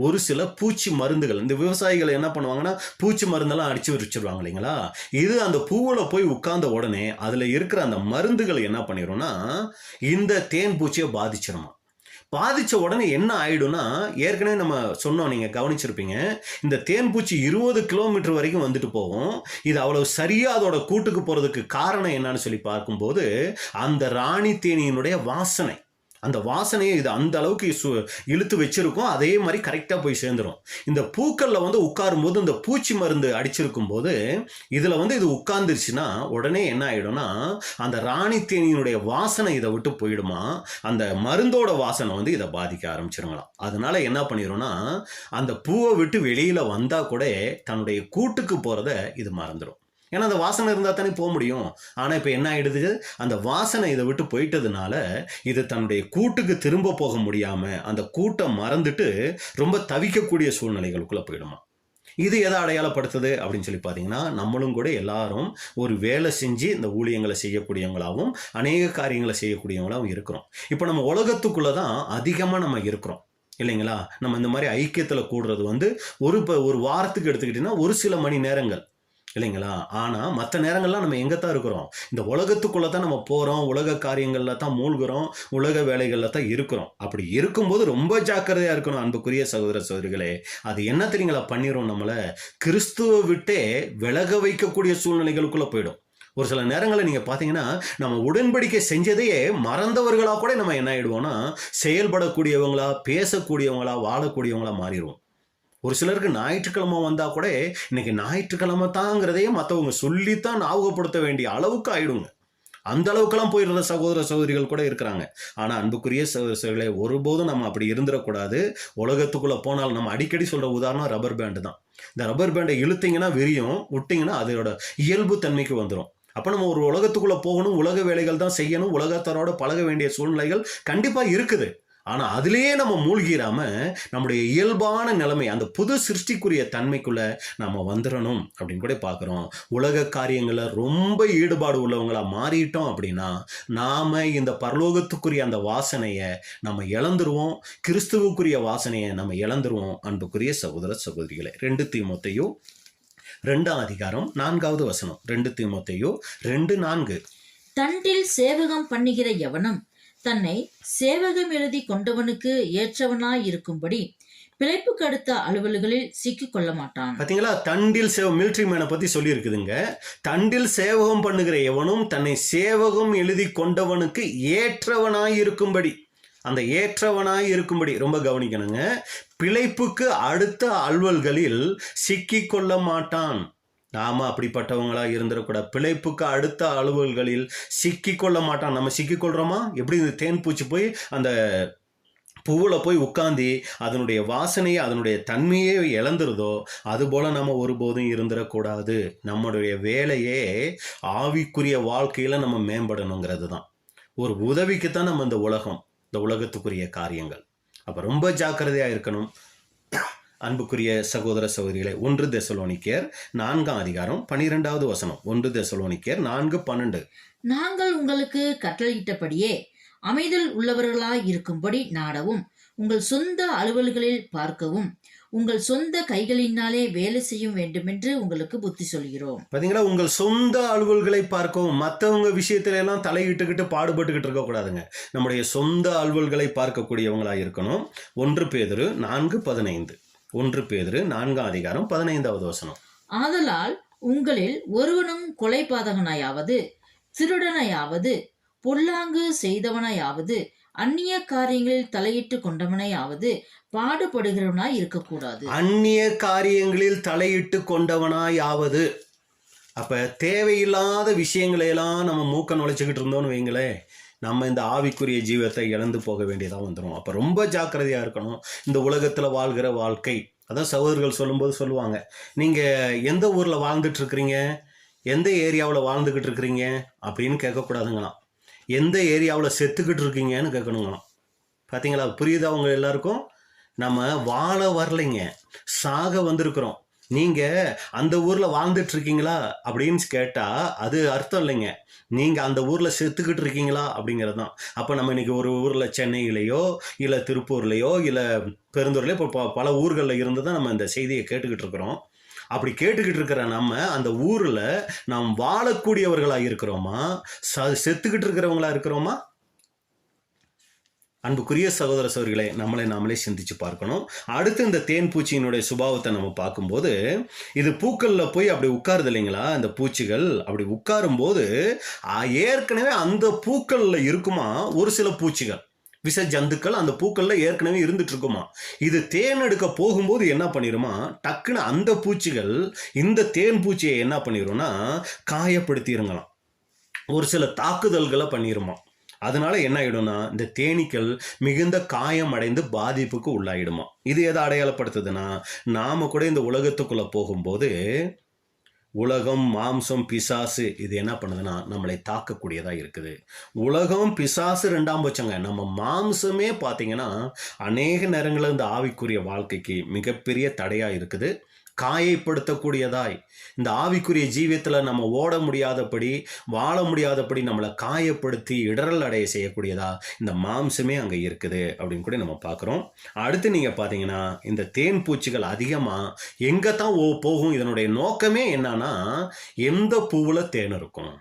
ஒரு சில பூச்சி மருந்துகள். இந்த விவசாயிகள் என்ன பண்ணுவாங்கன்னா, பூச்சி மருந்தெல்லாம் அடிச்சு வச்சிருவாங்க இல்லைங்களா. இது அந்த பூவில் போய் உட்கார்ந்த உடனே அதில் இருக்கிற அந்த மருந்துகள் என்ன பண்ணிடும்னா இந்த தேன் பூச்சியை பாதிச்சிருமா. பாதித்த உடனே என்ன ஆயிடும்னா, ஏற்கனவே நம்ம சொன்னோம், நீங்கள் கவனிச்சிருப்பீங்க, இந்த தேன்பூச்சி 20 கிலோமீட்டர் வரைக்கும் வந்துட்டு போகும். இது அவ்வளவு சரியாக அதோட கூட்டுக்கு போகிறதுக்கு காரணம் என்னன்னு சொல்லி பார்க்கும்போது, அந்த ராணி தேனியினுடைய வாசனை, அந்த வாசனையை இது அந்த அளவுக்கு இழுத்து வச்சிருக்கும். அதே மாதிரி கரெக்டாக போய் சேர்ந்துடும். இந்த பூக்களில் உட்காரும் போது இந்த பூச்சி மருந்து அடிச்சிருக்கும் போது இதில் இது உட்கார்ந்துருச்சுன்னா உடனே என்ன ஆகிடும்னா, அந்த ராணி தேனியினுடைய வாசனை இதை விட்டு போயிடுமா, அந்த மருந்தோட வாசனை இதை பாதிக்க ஆரம்பிச்சிருங்களாம். அதனால என்ன பண்ணிடும்னா, அந்த பூவை விட்டு வெளியில் வந்தால் கூட தன்னுடைய கூட்டுக்கு போகிறத இது மறந்துடும். ஏன்னா அந்த வாசனை இருந்தால் தானே போக முடியும். ஆனால் இப்போ என்ன ஆகிடுது, அந்த வாசனை இதை விட்டு போயிட்டதுனால இது தன்னுடைய கூட்டுக்கு திரும்ப போக முடியாமல் அந்த கூட்டை மறந்துட்டு ரொம்ப தவிக்கக்கூடிய சூழ்நிலைகளுக்குள்ளே போயிடுமா. இது எதை அடையாளப்படுத்துது அப்படின்னு சொல்லி பார்த்தீங்கன்னா, நம்மளும் கூட எல்லாரும் ஒரு வேலை செஞ்சு இந்த ஊழியங்களை செய்யக்கூடியவங்களாகவும் அநேக காரியங்களை செய்யக்கூடியவங்களாகவும் இருக்கிறோம். இப்போ நம்ம உலகத்துக்குள்ளே தான் அதிகமாக நம்ம இருக்கிறோம் இல்லைங்களா. நம்ம இந்த மாதிரி ஐக்கியத்தில் கூடுறது ஒரு வாரத்துக்கு எடுத்துக்கிட்டிங்கன்னா ஒரு சில மணி நேரங்கள் இல்லைங்களா. ஆனால் மற்ற நேரங்கள்லாம் நம்ம எங்கே தான் இருக்கிறோம், இந்த உலகத்துக்குள்ளே தான் நம்ம போகிறோம், உலக காரியங்களில் தான் மூழ்கிறோம், உலக வேலைகளில் தான் இருக்கிறோம். அப்படி இருக்கும்போது ரொம்ப ஜாக்கிரதையாக இருக்கணும் அன்புக்குரிய சகோதர சகோதரிகளே. அது என்ன தெரியுங்களா பண்ணிடும், நம்மளை கிறிஸ்துவை விட்டே விலக வைக்கக்கூடிய சூழ்நிலைகளுக்குள்ளே போயிடும். ஒரு சில நேரங்களில் நீங்கள் பார்த்தீங்கன்னா, நம்ம உடன்படிக்கை செஞ்சதையே மறந்தவர்களாக கூட நம்ம என்ன ஆகிடுவோம்னா, செயல்படக்கூடியவங்களா, பேசக்கூடியவங்களா, வாழக்கூடியவங்களா மாறிடுவோம். ஒரு சிலருக்கு ஞாயிற்றுக்கிழமை வந்தால் கூட இன்னைக்கு ஞாயிற்றுக்கிழமை தாங்கிறதையே மற்றவங்க சொல்லித்தான் ஞாபகப்படுத்த வேண்டிய அளவுக்கு ஆயிடுங்க. அந்த அளவுக்கெல்லாம் போயிடுற சகோதர சகோதரிகள் கூட இருக்கிறாங்க. ஆனால் அன்புக்குரிய சகோதரர்களே, ஒருபோதும் நம்ம அப்படி இருந்துடக்கூடாது. உலகத்துக்குள்ளே போனால் நம்ம அடிக்கடி சொல்கிற உதாரணம் ரப்பர் பேண்டு தான். இந்த ரப்பர் பேண்டை இழுத்தீங்கன்னா விரியும், விட்டிங்கன்னா அதோட இயல்பு தன்மைக்கு வந்துடும். அப்போ நம்ம ஒரு உலகத்துக்குள்ளே போகணும், உலக வேலைகள் தான் செய்யணும், உலகத்தரோட பழக வேண்டிய சூழ்நிலைகள் கண்டிப்பாக இருக்குது. ஆனால் அதுலேயே நம்ம மூழ்கிடாம நம்முடைய இயல்பான நிலைமை, அந்த புது சிருஷ்டிக்குரிய தன்மைக்குள்ள நம்ம வந்துடணும் அப்படின்னு கூட பார்க்குறோம். உலக காரியங்களில் ரொம்ப ஈடுபாடு உள்ளவங்களா மாறிட்டோம் அப்படின்னா நாம் இந்த பரலோகத்துக்குரிய அந்த வாசனையை நம்ம இழந்துருவோம், கிறிஸ்துவுக்குரிய வாசனையை நம்ம இழந்துருவோம். அன்புக்குரிய சகோதர சகோதரிகளே, 2 தீமோத்தேயு 2:4 2 தீமோத்தேயு 2:4 தண்டில் சேவகம் பண்ணுகிற எவனும் தன்னை சேவகம் எழுதி கொண்டவனுக்கு ஏற்றவனாய் இருக்கும்படி பிழைப்புக்கு அடுத்த அலுவல்களில் சிக்கிக் கொள்ள மாட்டான். பார்த்தீங்களா, தண்டில் மிலிட்ரி மேனை பற்றி சொல்லியிருக்குதுங்க. தண்டில் சேவகம் பண்ணுகிற எவனும் தன்னை சேவகம் எழுதி கொண்டவனுக்கு ஏற்றவனாய் இருக்கும்படி, அந்த ஏற்றவனாய் இருக்கும்படி ரொம்ப கவனிக்கணுங்க. பிழைப்புக்கு அடுத்த அலுவல்களில் சிக்கிக் கொள்ள மாட்டான். நாம அப்படிப்பட்டவங்களா இருந்துடக்கூடாது. பிழைப்புக்கு அடுத்த அலுவல்களில் சிக்கிக்கொள்ள மாட்டான். நம்ம சிக்கிக்கொள்கிறோமா? எப்படி இந்த தேன் பூச்சி போய் அந்த பூவில் போய் உட்காந்து அதனுடைய வாசனையை அதனுடைய தன்மையே இழந்துருதோ அதுபோல் நம்ம ஒருபோதும் இருந்துடக்கூடாது. நம்முடைய வேலையே ஆவிக்குரிய வாழ்க்கையில் நம்ம மேம்படணுங்கிறது தான். ஒரு உதவிக்கு தான் நம்ம இந்த உலகத்துக்குரிய காரியங்கள். அப்போ ரொம்ப ஜாக்கிரதையாக இருக்கணும் அன்புக்குரிய சகோதர சகோதரிகளே. 1 தெசலோனிக்கேயர் 4:12 1 தெசலோனிக்கேயர் 4:12 நாங்கள் உங்களுக்கு கட்டளையிட்டபடியே அமைதல் உள்ளவர்களாய் இருக்கும்படி நாடவும், உங்கள் சொந்த அலுவல்களில் பார்க்கவும், உங்கள் சொந்த கைகளினாலே வேலை செய்யும் வேண்டுமென்று உங்களுக்கு புத்தி சொல்கிறோம். பார்த்தீங்களா, உங்கள் சொந்த அலுவல்களை பார்க்கவும். மற்றவங்க விஷயத்துல எல்லாம் தலையிட்டுக்கிட்டு பாடுபட்டுக்கிட்டு இருக்கக்கூடாதுங்க. நம்முடைய சொந்த அலுவல்களை பார்க்கக்கூடியவங்களாக இருக்கணும். 1 பேதுரு 4:15 1 பேதுரு 4:15 ஆதலால் உங்களில் ஒருவனும் கொலைபாதகனாயாவது, திருடனையாவது, பொல்லாங்கு செய்தவனாயாவது, அந்நிய காரியங்களில் தலையிட்டு கொண்டவனாயாவது, பாடுபடுகிறவனாய் இருக்கக்கூடாது. அந்நிய காரியங்களில் தலையிட்டு கொண்டவனாயாவது. அப்ப தேவையில்லாத விஷயங்களை எல்லாம் நம்ம மூக்க நுழைச்சிக்கிட்டு இருந்தோம்னு வைங்களே, நம்ம இந்த ஆவிக்குரிய ஜீவத்தை இழந்து போக வேண்டியதாக வந்துடும். அப்போ ரொம்ப ஜாக்கிரதையாக இருக்கணும். இந்த உலகத்தில் வாழ்கிற வாழ்க்கை, அதான் சகோதரர்கள் சொல்லும்போது சொல்லுவாங்க, நீங்கள் எந்த ஊரில் வாழ்ந்துட்டு இருக்கிறீங்க, எந்த ஏரியாவில் வாழ்ந்துக்கிட்டு இருக்கிறீங்க அப்படின்னு கேட்கக்கூடாதுங்களாம். எந்த ஏரியாவில் செத்துக்கிட்டு இருக்கீங்கன்னு கேட்கணுங்களாம். பார்த்தீங்களா, புரியுதா அவங்க எல்லாருக்கும்? நம்ம வாழ வரலைங்க, சாக வந்திருக்கிறோம். நீங்கள் அந்த ஊரில் வாழ்ந்துட்டு இருக்கீங்களா அப்படின்னு கேட்டால் அது அர்த்தம் இல்லைங்க. நீங்கள் அந்த ஊரில் செத்துக்கிட்டு இருக்கீங்களா அப்படிங்கிறது தான். அப்போ நம்ம இன்றைக்கி ஒரு ஊரில் சென்னையிலையோ இல்லை திருப்பூர்லேயோ இல்லை பெருந்தூர்லையோ இப்போ பல ஊர்களில் இருந்து தான் நம்ம இந்த செய்தியை கேட்டுக்கிட்டு இருக்கிறோம். அப்படி கேட்டுக்கிட்டு இருக்கிற நம்ம அந்த ஊரில் நாம் வாழக்கூடியவர்களாக இருக்கிறோமா, செத்துக்கிட்டு இருக்கிறவங்களா இருக்கிறோமா? அன்புக்குரிய சகோதர சகோதரிகளை, நாமளே சிந்திச்சு பார்க்கணும். அடுத்து இந்த தேன் பூச்சியினுடைய சுபாவத்தை நம்ம பார்க்கும்போது, இது பூக்களில் போய் அப்படி உட்காருது இல்லைங்களா. இந்த பூச்சிகள் அப்படி உட்காரும் போது ஏற்கனவே அந்த பூக்களில் இருக்குமா ஒரு சில பூச்சிகள், விஷ ஜந்துக்கள் அந்த பூக்களில் ஏற்கனவே இருந்துட்டு இருக்குமா. இது தேன் எடுக்க போகும்போது என்ன பண்ணிடுமா, டக்குன்னு அந்த பூச்சிகள் இந்த தேன் பூச்சியை என்ன பண்ணிடும்னா காயப்படுத்திடுங்களாம், ஒரு சில தாக்குதல்களை பண்ணிடுமா. அதனால என்ன ஆகிடும்னா இந்த தேனீக்கள் மிகுந்த காயம் அடைந்து பாதிப்புக்கு உள்ளாயிடுமா. இது எதை அடையாளப்படுத்துதுன்னா, நாம் கூட இந்த உலகத்துக்குள்ளே போகும்போது உலகம், மாம்சம், பிசாசு இது என்ன பண்ணுதுன்னா நம்மளை தாக்கக்கூடியதா இருக்குது. உலகம், பிசாசு ரெண்டாம் பட்சங்க. நம்ம மாம்சமே பார்த்தீங்கன்னா அநேக நேரங்களில் இந்த ஆவிக்குரிய வாழ்க்கைக்கு மிகப்பெரிய தடையா இருக்குது. காயப்படுத்தக்கூடியதாய் இந்த ஆவிக்குரிய ஜீவியத்தில் நம்ம ஓட முடியாதபடி, வாழ முடியாதபடி நம்மளை காயப்படுத்தி இடரல் அடைய செய்யக்கூடியதா இந்த மாம்சமே அங்கே இருக்குது அப்படின்னு கூட நம்ம பார்க்குறோம். அடுத்து நீங்கள் பார்த்தீங்கன்னா இந்த தேன் பூச்சிகள் அதிகமாக எங்கே தான் போகும்? இதனுடைய நோக்கமே என்னன்னா, எந்த பூவில் தேன் இருக்கும்,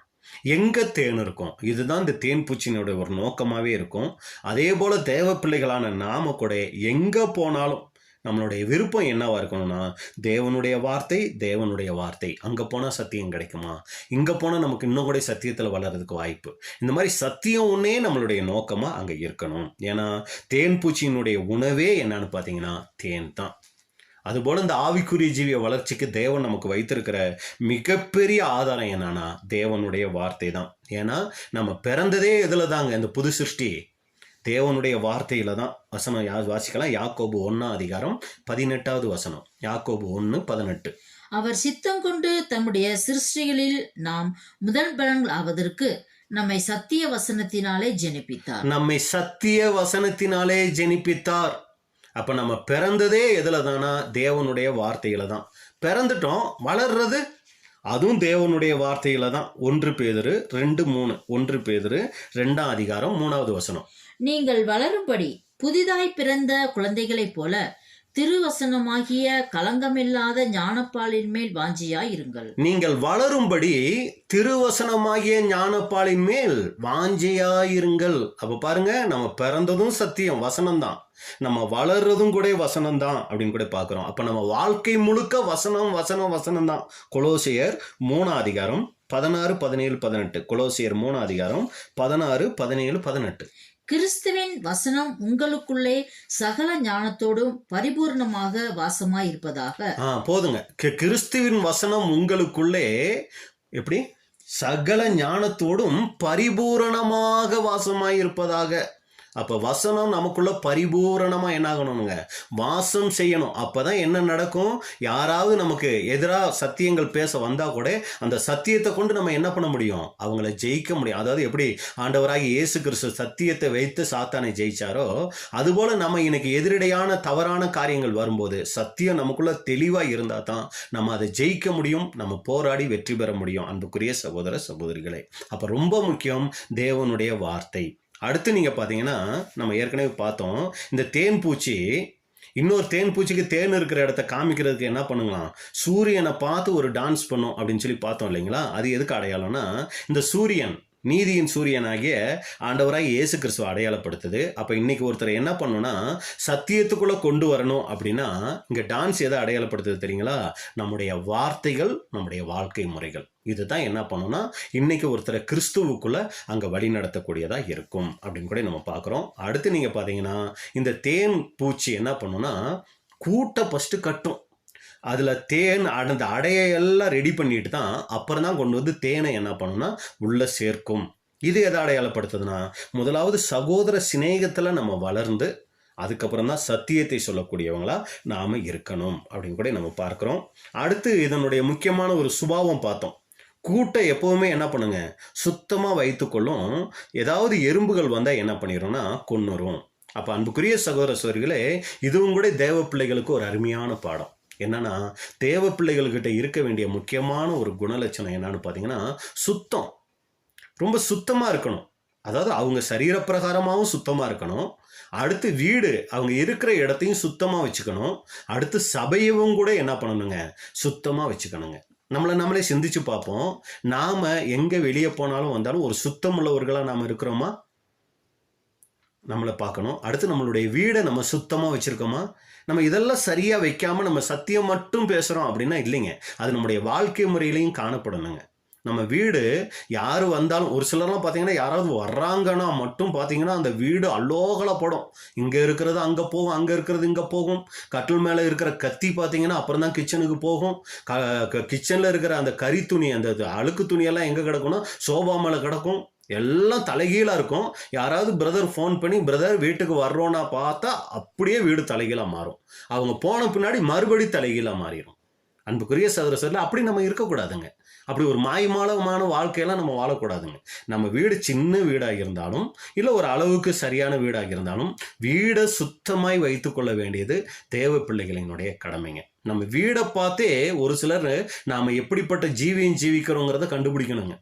எங்கே தேன் இருக்கும், இதுதான் இந்த தேன் பூச்சியினுடைய ஒரு நோக்கமாகவே இருக்கும். அதே போல் தேவ பிள்ளைகளான நாம கூட எங்கே போனாலும் நம்மளுடைய விருப்பம் என்னவா இருக்கணும்னா, தேவனுடைய வார்த்தை. அங்கே போனால் சத்தியம் கிடைக்குமா, இங்கே போனால் நமக்கு இன்னும் கூட சத்தியத்தில் வளர்றதுக்கு வாய்ப்பு. இந்த மாதிரி சத்தியம் ஒன்றே நம்மளுடைய நோக்கமாக அங்கே இருக்கணும். ஏன்னா தேன் பூச்சியினுடைய உணவே என்னன்னு பார்த்தீங்கன்னா தேன் தான். அதுபோல் இந்த ஆவிக்குரிய ஜீவிய வளர்ச்சிக்கு தேவன் நமக்கு வைத்திருக்கிற மிகப்பெரிய ஆதாரம் என்னன்னா தேவனுடைய வார்த்தை தான். ஏன்னா நம்ம பிறந்ததே எதில் தாங்க? இந்த புது சிருஷ்டி தேவனுடைய வார்த்தையில தான். வசனம் வாசிக்கலாம். யாக்கோபு 1:18 வசனம். யாக்கோபு 1:18. அவர் சித்தம் கொண்டு தம்முடைய சிருஷ்டிகளில் நாம் முதல் பலன்கள் ஆவதற்கு நம்மை சத்திய வசனத்தினாலே ஜெனிப்பித்தார். அப்ப நம்ம பிறந்ததே எதுல தானா? தேவனுடைய வார்த்தையில தான் பிறந்துட்டோம். வளர்றது அதுவும் தேவனுடைய வார்த்தையில தான். 1 பேதுரு 2:3. 1 பேதுரு 2:3 வசனம். நீங்கள் வளரும்படி புதிதாய் பிறந்த குழந்தைகளைப் போல திருவசனமாகிய களங்கமில்லாத ஞானப்பாலின் மேல் வாஞ்சியாய் இருங்கள். நீங்கள் வளரும்படி திருவசனமாகிய ஞானப்பாலின் மேல் வாஞ்சியாயிருங்கள். அப்ப பாருங்க, நம்ம பிறந்ததும் சத்தியம் வசனம்தான், நம்ம வளர்றதும் கூட வசனம் தான் அப்படின்னு கூட பார்க்குறோம். அப்போ நம்ம வாழ்க்கை முழுக்க வசனம் தான். கொலோசியர் 3:16-17-18. கொலோசியர் 3:16-17-18. கிறிஸ்துவின் வசனம் உங்களுக்குள்ளே சகல ஞானத்தோடும் பரிபூர்ணமாக வாசமாய் இருப்பதாக. போதுங்க. கிறிஸ்துவின் வசனம் உங்களுக்குள்ளே எப்படி? சகல ஞானத்தோடும் பரிபூரணமாக வாசமாய் இருப்பதாக. அப்போ வசனம் நமக்குள்ள பரிபூரணமாக என்ன ஆகணுங்க? வாசம் செய்யணும். அப்போ தான் என்ன நடக்கும்? யாராவது நமக்கு எதிராக சத்தியங்கள் பேச வந்தால் கூட அந்த சத்தியத்தை கொண்டு நம்ம என்ன பண்ண முடியும்? அவங்கள ஜெயிக்க முடியும். அதாவது எப்படி ஆண்டவராகி இயேசு கிறிஸ்து சத்தியத்தை வைத்து சாத்தானை ஜெயிச்சாரோ, அதுபோல் நம்ம இன்னைக்கு எதிரடையான தவறான காரியங்கள் வரும்போது சத்தியம் நமக்குள்ள தெளிவாக இருந்தால் தான் நம்ம அதை ஜெயிக்க முடியும், நம்ம போராடி வெற்றி பெற முடியும். அன்புக்குரிய சகோதர சகோதரிகளே, அப்போ ரொம்ப முக்கியம் தேவனுடைய வார்த்தை. அடுத்து நீங்கள் பார்த்தீங்கன்னா, நம்ம ஏற்கனவே பார்த்தோம், இந்த தேன் பூச்சி இன்னொரு தேன் பூச்சிக்கு தேன் இருக்கிற இடத்த காமிக்கிறதுக்கு என்ன பண்ணுங்களாம்? சூரியனை பார்த்து ஒரு டான்ஸ் பண்ணும் அப்படின்னு சொல்லி பார்த்தோம் இல்லைங்களா? அது எதுக்கு அடையாளம்னா, இந்த சூரியன் நீதியின் சூரியனாகிய ஆண்டவராக இயேசு கிறிஸ்துவ அடையாளப்படுத்துது. அப்போ இன்னைக்கு ஒருத்தர் என்ன பண்ணணும்னா, சத்தியத்துக்குள்ளே கொண்டு வரணும் அப்படின்னா இங்கே டான்ஸ் எதை அடையாளப்படுத்துது தெரியுங்களா? நம்முடைய வார்த்தைகள், நம்முடைய வாழ்க்கை முறைகள். இதுதான் என்ன பண்ணணும்னா இன்னைக்கு ஒருத்தரை கிறிஸ்துவுக்குள்ள அங்கே வழி நடத்தக்கூடியதாக இருக்கும் அப்படின்னு கூட நம்ம பார்க்குறோம். அடுத்து நீங்கள் பார்த்தீங்கன்னா, இந்த தேன் பூச்சி என்ன பண்ணுன்னா கூட்டை ஃபஸ்ட்டு கட்டும். அதில் தேன் அந்த அடையெல்லாம் ரெடி பண்ணிட்டு தான் அப்புறம் தான் கொண்டு வந்து தேனை என்ன பண்ணுன்னா உள்ளே சேர்க்கும். இது எதை அடையாளப்படுத்துதுன்னா, முதலாவது சகோதர சிநேகத்தில் நம்ம வளர்ந்து அதுக்கப்புறம் தான் சத்தியத்தை சொல்லக்கூடியவங்களா நாம் இருக்கணும் அப்படின்னு கூட நம்ம பார்க்குறோம். அடுத்து இதனுடைய முக்கியமான ஒரு சுபாவம் பார்த்தோம். கூட்டை எப்போவுமே என்ன பண்ணுங்க? சுத்தமாக வைத்துக்கொள்ளும். ஏதாவது எறும்புகள் வந்தால் என்ன பண்ணிடும்னா கொன்னுரும். அப்போ அன்புக்குரிய சகோதர சகோதரிகளே, இதுவும் கூட தேவ பிள்ளைகளுக்கு ஒரு அருமையான பாடம். என்னன்னா, தேவ பிள்ளைகள்கிட்ட இருக்க வேண்டிய முக்கியமான ஒரு குணலட்சணம் என்னன்னு பார்த்தீங்கன்னா, சுத்தம். ரொம்ப சுத்தமாக இருக்கணும். அதாவது அவங்க சரீரப்பிரகாரமாகவும் சுத்தமாக இருக்கணும். அடுத்து வீடு, அவங்க இருக்கிற இடத்தையும் சுத்தமாக வச்சுக்கணும். அடுத்து சபையவும் கூட என்ன பண்ணணுங்க? சுத்தமாக வச்சுக்கணுங்க. நம்மளே சிந்திச்சு பார்ப்போம். நாம் எங்கே வெளியே போனாலும் வந்தாலும் ஒரு சுத்தம் உள்ளவர்களாக நாம் இருக்கிறோமா? நம்மளை பார்க்கணும். அடுத்து நம்மளுடைய வீடை நம்ம சுத்தமாக வச்சுருக்கோமா? நம்ம இதெல்லாம் சரியாக வைக்காமல் நம்ம சத்தியம் மட்டும் பேசுகிறோம் அப்படின்னா இல்லைங்க. அது நம்முடைய வாழ்க்கை முறையிலையும் காணப்படணுங்க. நம்ம வீடு யார் வந்தாலும், ஒரு சிலர்லாம் பார்த்தீங்கன்னா யாராவது வர்றாங்கன்னா மட்டும் பார்த்தீங்கன்னா அந்த வீடு அல்லோகலப்படும். இங்கே இருக்கிறது அங்கே போகும், அங்கே இருக்கிறது இங்கே போகும். கட்டில் மேலே இருக்கிற கத்தி பார்த்தீங்கன்னா அப்புறம் தான் கிச்சனுக்கு போகும். கிச்சனில் இருக்கிற அந்த கறி துணி, அந்த அழுக்கு துணியெல்லாம் எங்கே கிடக்கும்னா சோபா மேலே கிடக்கும். எல்லாம் தலைகீழாக இருக்கும். யாராவது பிரதர் ஃபோன் பண்ணி பிரதர் வீட்டுக்கு வர்றோன்னா பார்த்தா அப்படியே வீடு தலைகீழாக மாறும். அவங்க போன பின்னாடி மறுபடி தலைகீழாக மாறிடும். அன்புக்குரிய சகோதரர்கள், அப்படி நம்ம இருக்கக்கூடாதுங்க. அப்படி ஒரு மாயமாலமான வாழ்க்கையெல்லாம் நம்ம வாழக்கூடாதுங்க. நம்ம வீடு சின்ன வீடாக இருந்தாலும், இல்லை ஒரு அளவுக்கு சரியான வீடாக இருந்தாலும், வீடை சுத்தமாய் வைத்துக்கொள்ள வேண்டியது தேவ பிள்ளைகளினுடைய கடமைங்க. நம்ம வீடை பார்த்தே ஒரு சிலர் நாம் எப்படிப்பட்ட ஜீவியம் ஜீவிக்கிறோங்கிறத கண்டுபிடிக்கணுங்க.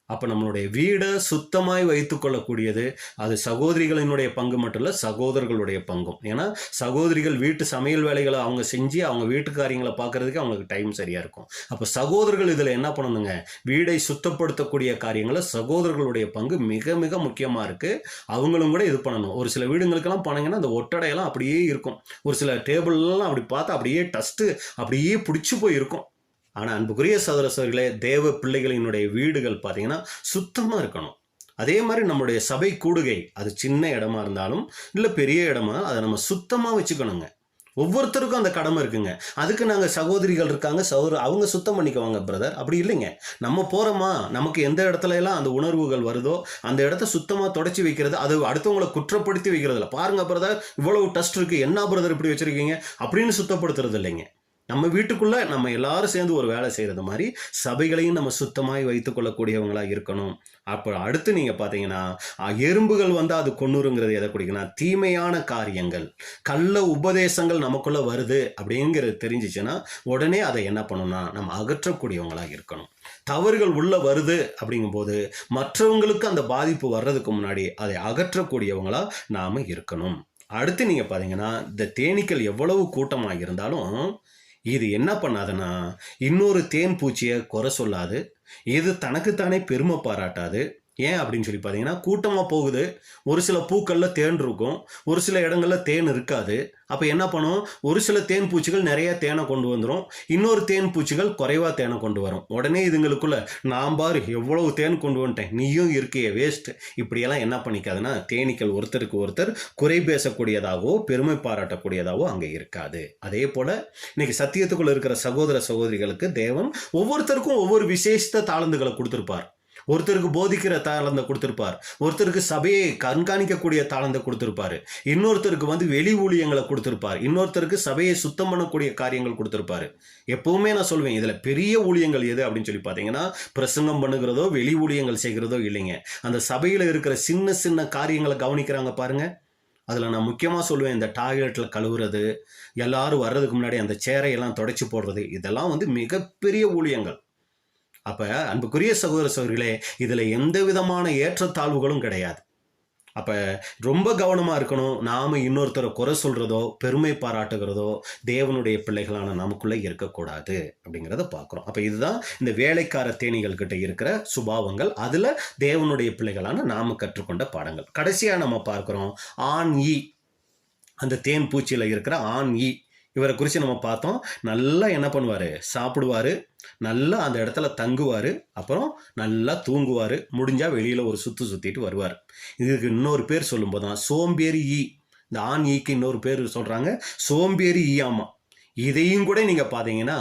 அப்போ நம்மளுடைய வீடை சுத்தமாய் வைத்து கொள்ளக்கூடியது அது சகோதரிகளினுடைய பங்கு மட்டும் இல்லை, சகோதரர்களுடைய பங்கும். ஏன்னா சகோதரிகள் வீட்டு சமையல் வேலைகளை அவங்க செஞ்சு அவங்க வீட்டு காரியங்களை பார்க்கறதுக்கு அவங்களுக்கு டைம் சரியாக இருக்கும். அப்போ சகோதரர்கள் இதில் என்ன பண்ணணுங்க, வீடை சுத்தப்படுத்தக்கூடிய காரியங்களை சகோதரர்களுடைய பங்கு மிக மிக முக்கியமாக இருக்குது. அவங்களும் கூட இது பண்ணணும். ஒரு சில வீடுங்களுக்கெல்லாம் போனீங்கன்னா அந்த ஒட்டடையெல்லாம் அப்படியே இருக்கும். ஒரு சில டேபிள்லாம் அப்படி பார்த்தா அப்படியே டஸ்ட்டு அப்படியே பிடிச்சி போய் இருக்கும். ஆனால் அன்புக்குரிய சகோதர சகோதரிகளே, தேவ பிள்ளைகளினுடைய வீடுகள் பார்த்தீங்கன்னா சுத்தமாக இருக்கணும். அதே மாதிரி நம்மளுடைய சபை கூடுகை அது சின்ன இடமா இருந்தாலும் இல்லை பெரிய இடமா அதை நம்ம சுத்தமாக வச்சுக்கணுங்க. ஒவ்வொருத்தருக்கும் அந்த கடமை இருக்குங்க. அதுக்கு நாங்கள் சகோதரிகள் இருக்காங்க, அவங்க சுத்தம் பண்ணிக்குவாங்க பிரதர், அப்படி இல்லைங்க. நம்ம போகிறோமா, நமக்கு எந்த இடத்துல எல்லாம் அந்த உணர்வுகள் வருதோ அந்த இடத்த சுத்தமாக தொடச்சி வைக்கிறது, அது அடுத்தவங்களை குற்றப்படுத்தி வைக்கிறது இல்லை. பாருங்க பிரதர், இவ்வளவு டஸ்ட் இருக்குது, என்ன பிரதர் இப்படி வச்சுருக்கீங்க அப்படின்னு சுத்தப்படுத்துறது இல்லைங்க. நம்ம வீட்டுக்குள்ளே நம்ம எல்லாரும் சேர்ந்து ஒரு வேலை செய்கிறது மாதிரி சபைகளையும் நம்ம சுத்தமாய் வைத்துக்கொள்ளக்கூடியவங்களாக இருக்கணும். அப்போ அடுத்து நீங்கள் பார்த்தீங்கன்னா எறும்புகள் வந்து அது கொன்னுருங்கிறது எதை குடிக்கணும், தீமையான காரியங்கள் கள்ள உபதேசங்கள் நமக்குள்ளே வருது அப்படிங்கிறது தெரிஞ்சிச்சுன்னா உடனே அதை என்ன பண்ணணும்னா நம்ம அகற்றக்கூடியவங்களாக இருக்கணும். தவறுகள் உள்ள வருது அப்படிங்கும்போது மற்றவங்களுக்கு அந்த பாதிப்பு வர்றதுக்கு முன்னாடி அதை அகற்றக்கூடியவங்களாக நாம் இருக்கணும். அடுத்து நீங்கள் பார்த்தீங்கன்னா இந்த தேனீக்கள் எவ்வளவு கூட்டமாக இருந்தாலும் இது என்ன பண்ணாதுன்னா இன்னொரு தேன் பூச்சியை குறை சொல்லாது, இது தனக்குத்தானே பெருமை பாராட்டாது. ஏன் அப்படின்னு சொல்லி பார்த்தீங்கன்னா கூட்டமாக போகுது, ஒரு சில பூக்களில் தேன் இருக்கும், ஒரு சில இடங்களில் தேன் இருக்காது. அப்போ என்ன பண்ணும், ஒரு சில தேன் பூச்சிகள் நிறைய தேனை கொண்டு வந்துடும், இன்னொரு தேன் பூச்சிகள் குறைவாக தேனை கொண்டு வரும். உடனே இதுங்களுக்குள்ள நான் பாரு எவ்வளவு தேன் கொண்டு வந்துட்டேன், நீயும் இருக்கையே வேஸ்ட், இப்படியெல்லாம் என்ன பண்ணிக்காதுன்னா தேனீக்கள் ஒருத்தருக்கு ஒருத்தர் குறை பேசக்கூடியதாகவோ பெருமை பாராட்டக்கூடியதாகவோ அங்கே இருக்காது. அதே போல் இன்னைக்கு சத்தியத்துக்குள்ள இருக்கிற சகோதர சகோதரிகளுக்கு தேவன் ஒவ்வொருத்தருக்கும் ஒவ்வொரு விசேஷ தாளந்துகளை கொடுத்துருப்பார். ஒருத்தருக்கு போதிக்கிற தாளந்தை கொடுத்துருப்பார், ஒருத்தருக்கு சபையை கண்காணிக்கக்கூடிய தாளந்தை கொடுத்துருப்பாரு, இன்னொருத்தருக்கு வந்து வெளி ஊழியங்களை கொடுத்துருப்பார், இன்னொருத்தருக்கு சபையை சுத்தம் பண்ணக்கூடிய காரியங்கள் கொடுத்துருப்பாரு. எப்பவுமே நான் சொல்வேன், இதில் பெரிய ஊழியங்கள் எது அப்படின்னு சொல்லி பார்த்தீங்கன்னா பிரசங்கம் பண்ணுகிறதோ வெளி ஊழியங்கள் செய்கிறதோ இல்லைங்க. அந்த சபையில் இருக்கிற சின்ன சின்ன காரியங்களை கவனிக்கிறாங்க பாருங்க. அதில் நான் முக்கியமாக சொல்லுவேன், இந்த டாய்லெட்டில் கழுவுறது, எல்லாரும் வர்றதுக்கு முன்னாடி அந்த சேரையெல்லாம் தொடச்சி போடுறது, இதெல்லாம் வந்து மிகப்பெரிய ஊழியங்கள். அப்போ அன்புக்குரிய சகோதர சகோதரிகளே, இதில் எந்த விதமான ஏற்றத்தாழ்வுகளும் கிடையாது. அப்போ ரொம்ப கவனமாக இருக்கணும். நாம் இன்னொருத்தரை குறை சொல்கிறதோ பெருமை பாராட்டுகிறதோ தேவனுடைய பிள்ளைகளான நமக்குள்ளே இருக்கக்கூடாது அப்படிங்கிறத பார்க்குறோம். அப்போ இதுதான் இந்த வேலைக்கார தேனீகள் கிட்ட இருக்கிற சுபாவங்கள், அதில் தேவனுடைய பிள்ளைகளான நாம் கற்றுக்கொண்ட பாடங்கள். கடைசியாக நம்ம பார்க்குறோம் ஆண் ஈ, அந்த தேன் பூச்சியில் இருக்கிற ஆண் ஈ. இவரை குறித்து நம்ம பார்த்தோம். நல்லா என்ன பண்ணுவார், சாப்பிடுவார், நல்லா அந்த இடத்துல தங்குவார், அப்புறம் நல்லா தூங்குவார், முடிஞ்சால் வெளியில் ஒரு சுற்றிட்டு வருவார். இதுக்கு இன்னொரு பேர் சொல்லும்போது தான் சோம்பேறி ஈ. இந்த ஆண் ஈக்கு இன்னொரு பேர் சொல்கிறாங்க சோம்பேறி ஈயாமா. இதையும் கூட நீங்கள் பார்த்தீங்கன்னா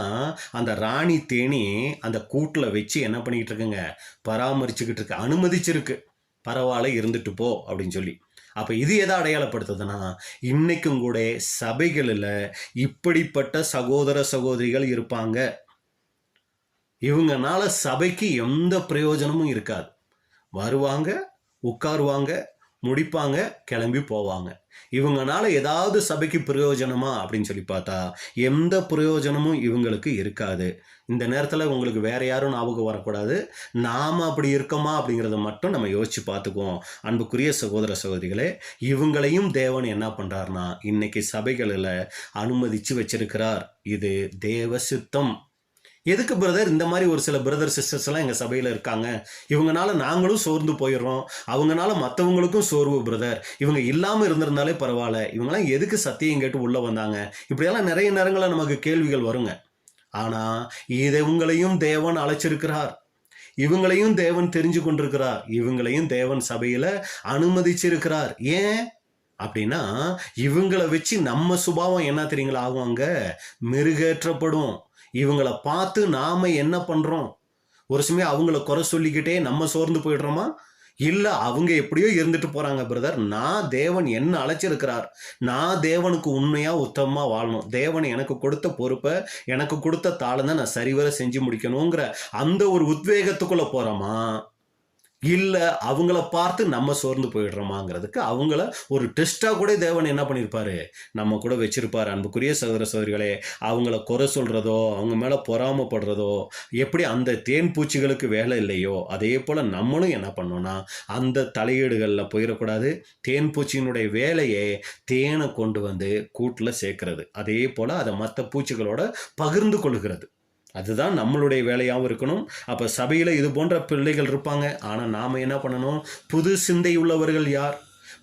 அந்த ராணி தேனி அந்த கூட்டில் வச்சு என்ன பண்ணிக்கிட்டு இருக்குங்க, பராமரிச்சுக்கிட்டு இருக்கு, அனுமதிச்சிருக்கு, பரவாயில்ல இருந்துட்டு போ அப்படின்னு சொல்லி. அப்போ இது எதை அடையாளப்படுத்துதுன்னா இன்னைக்கும் கூட சபைகளில் இப்படிப்பட்ட சகோதர சகோதரிகள் இருப்பாங்க. இவங்கனால சபைக்கு எந்த பிரயோஜனமும் இருக்காது. வருவாங்க, உட்காருவாங்க, முடிப்பாங்க, கிளம்பி போவாங்க. இவங்கனால ஏதாவது சபைக்கு பிரயோஜனமா அப்படின்னு சொல்லி பார்த்தா எந்த பிரயோஜனமும் இவங்களுக்கு இருக்காது. இந்த நேரத்தில் உங்களுக்கு வேற யாரும் ஞாபகம் வரக்கூடாது, நாம் அப்படி இருக்கோமா அப்படிங்கிறத மட்டும் நம்ம யோசிச்சு பார்த்துக்குவோம். அன்புக்குரிய சகோதர சகோதரிகளே, இவங்களையும் தேவன் என்ன பண்ணுறாருனா இன்னைக்கு சபைகளில் அனுமதிச்சு வச்சிருக்கிறார். இது தேவ சித்தம். எதுக்கு பிரதர் இந்த மாதிரி ஒரு சில பிரதர் சிஸ்டர்ஸ் எல்லாம் எங்கள் சபையில் இருக்காங்க, இவங்கனால நாங்களும் சோர்ந்து போயிடுறோம், அவங்கனால மற்றவங்களுக்கும் சோர்வு பிரதர், இவங்க இல்லாமல் இருந்திருந்தாலே பரவாயில்ல, இவங்கெல்லாம் எதுக்கு சத்தியம் கேட்டு உள்ளே வந்தாங்க, இப்படியெல்லாம் நிறைய நேரங்களில் நமக்கு கேள்விகள் வருங்க. ஆனால் இவங்களையும் தேவன் அழைச்சிருக்கிறார், இவங்களையும் தேவன் தெரிஞ்சு கொண்டிருக்கிறார், இவங்களையும் தேவன் சபையில் அனுமதிச்சிருக்கிறார். ஏன் அப்படின்னா இவங்களை வச்சு நம்ம சுபாவம் என்ன தெரியுங்களா ஆகுவாங்க, மெருகேற்றப்படும். இவங்களை பார்த்து நாம் என்ன பண்ணுறோம், ஒரு சமயம் அவங்கள குறை சொல்லிக்கிட்டே நம்ம சோர்ந்து போயிடுறோமா, இல்லை அவங்க எப்படியோ இருந்துட்டு போகிறாங்க பிரதர், நான் தேவன் என்ன அழைச்சிருக்கிறார், நான் தேவனுக்கு உண்மையாக உத்தமமாக வாழணும், தேவன் எனக்கு கொடுத்த பொறுப்பை எனக்கு கொடுத்த தாளை நான் சரிவர செஞ்சு முடிக்கணுங்கிற அந்த ஒரு உத்வேகத்துக்குள்ளே போகிறோமா, இல்லை அவங்கள பார்த்து நம்ம சோர்ந்து போயிடுறோமாங்கிறதுக்கு அவங்கள ஒரு டெஸ்ட்டாக கூட தேவன் என்ன பண்ணியிருப்பாரு, நம்ம கூட வச்சிருப்பார். அன்புக்குரிய சகோதர சகோதரிகளே, அவங்கள குறை சொல்கிறதோ அவங்க மேலே பொறாமப்படுறதோ எப்படி அந்த தேன் பூச்சிகளுக்கு வேலை இல்லையோ அதே போல் நம்மளும் என்ன பண்ணோம்னா அந்த தலையீடுகளில் போயிடக்கூடாது. தேன் பூச்சியினுடைய வேலையே தேனை கொண்டு வந்து கூட்டில் சேர்க்கறது, அதே போல் அதை மற்ற பூச்சிகளோட பகிர்ந்து கொள்கிறது. அதுதான் நம்மளுடைய வேலையாகவும் இருக்கணும். அப்போ சபையில் இது போன்ற பிள்ளைகள் இருப்பாங்க. ஆனால் நாம் என்ன பண்ணணும், புது சிந்தை உள்ளவர்கள் யார்,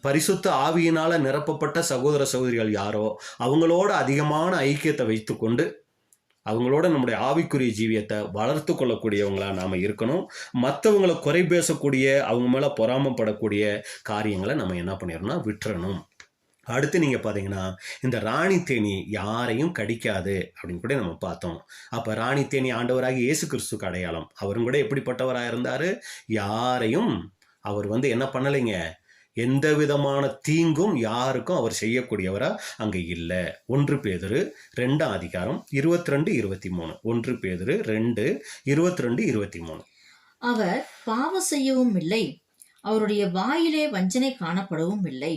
பரிசுத்த ஆவியினால் நிரப்பப்பட்ட சகோதர சகோதரிகள் யாரோ அவங்களோட அதிகமான ஐக்கியத்தை வைத்து கொண்டு அவங்களோட நம்முடைய ஆவிக்குரிய ஜீவியத்தை வளர்த்து கொள்ளக்கூடியவங்களாக நாம் இருக்கணும். மற்றவங்களை குறை பேசக்கூடிய அவங்க மேலே பொறாமப்படக்கூடிய காரியங்களை நம்ம என்ன பண்ணிடணும்னா விட்டுறணும். அடுத்து நீங்கள் பார்த்தீங்கன்னா இந்த ராணி தேனி யாரையும் கடிக்காது அப்படின்னு கூட நம்ம பார்த்தோம். அப்போ ராணி தேனி ஆண்டவராகி இயேசு கிறிஸ்துக்கு அடையாளம். அவரும் கூட எப்படிப்பட்டவராக இருந்தார், யாரையும் அவர் என்ன பண்ணலைங்க, எந்த விதமான தீங்கும் யாருக்கும் அவர் செய்யக்கூடியவராக அங்கே இல்லை. 1 பேதுரு 2:22-23. 1 பேதுரு 2:22-23. அவர் பாவம் செய்யவும் இல்லை, அவருடைய வாயிலே வஞ்சனை காணப்படவும் இல்லை.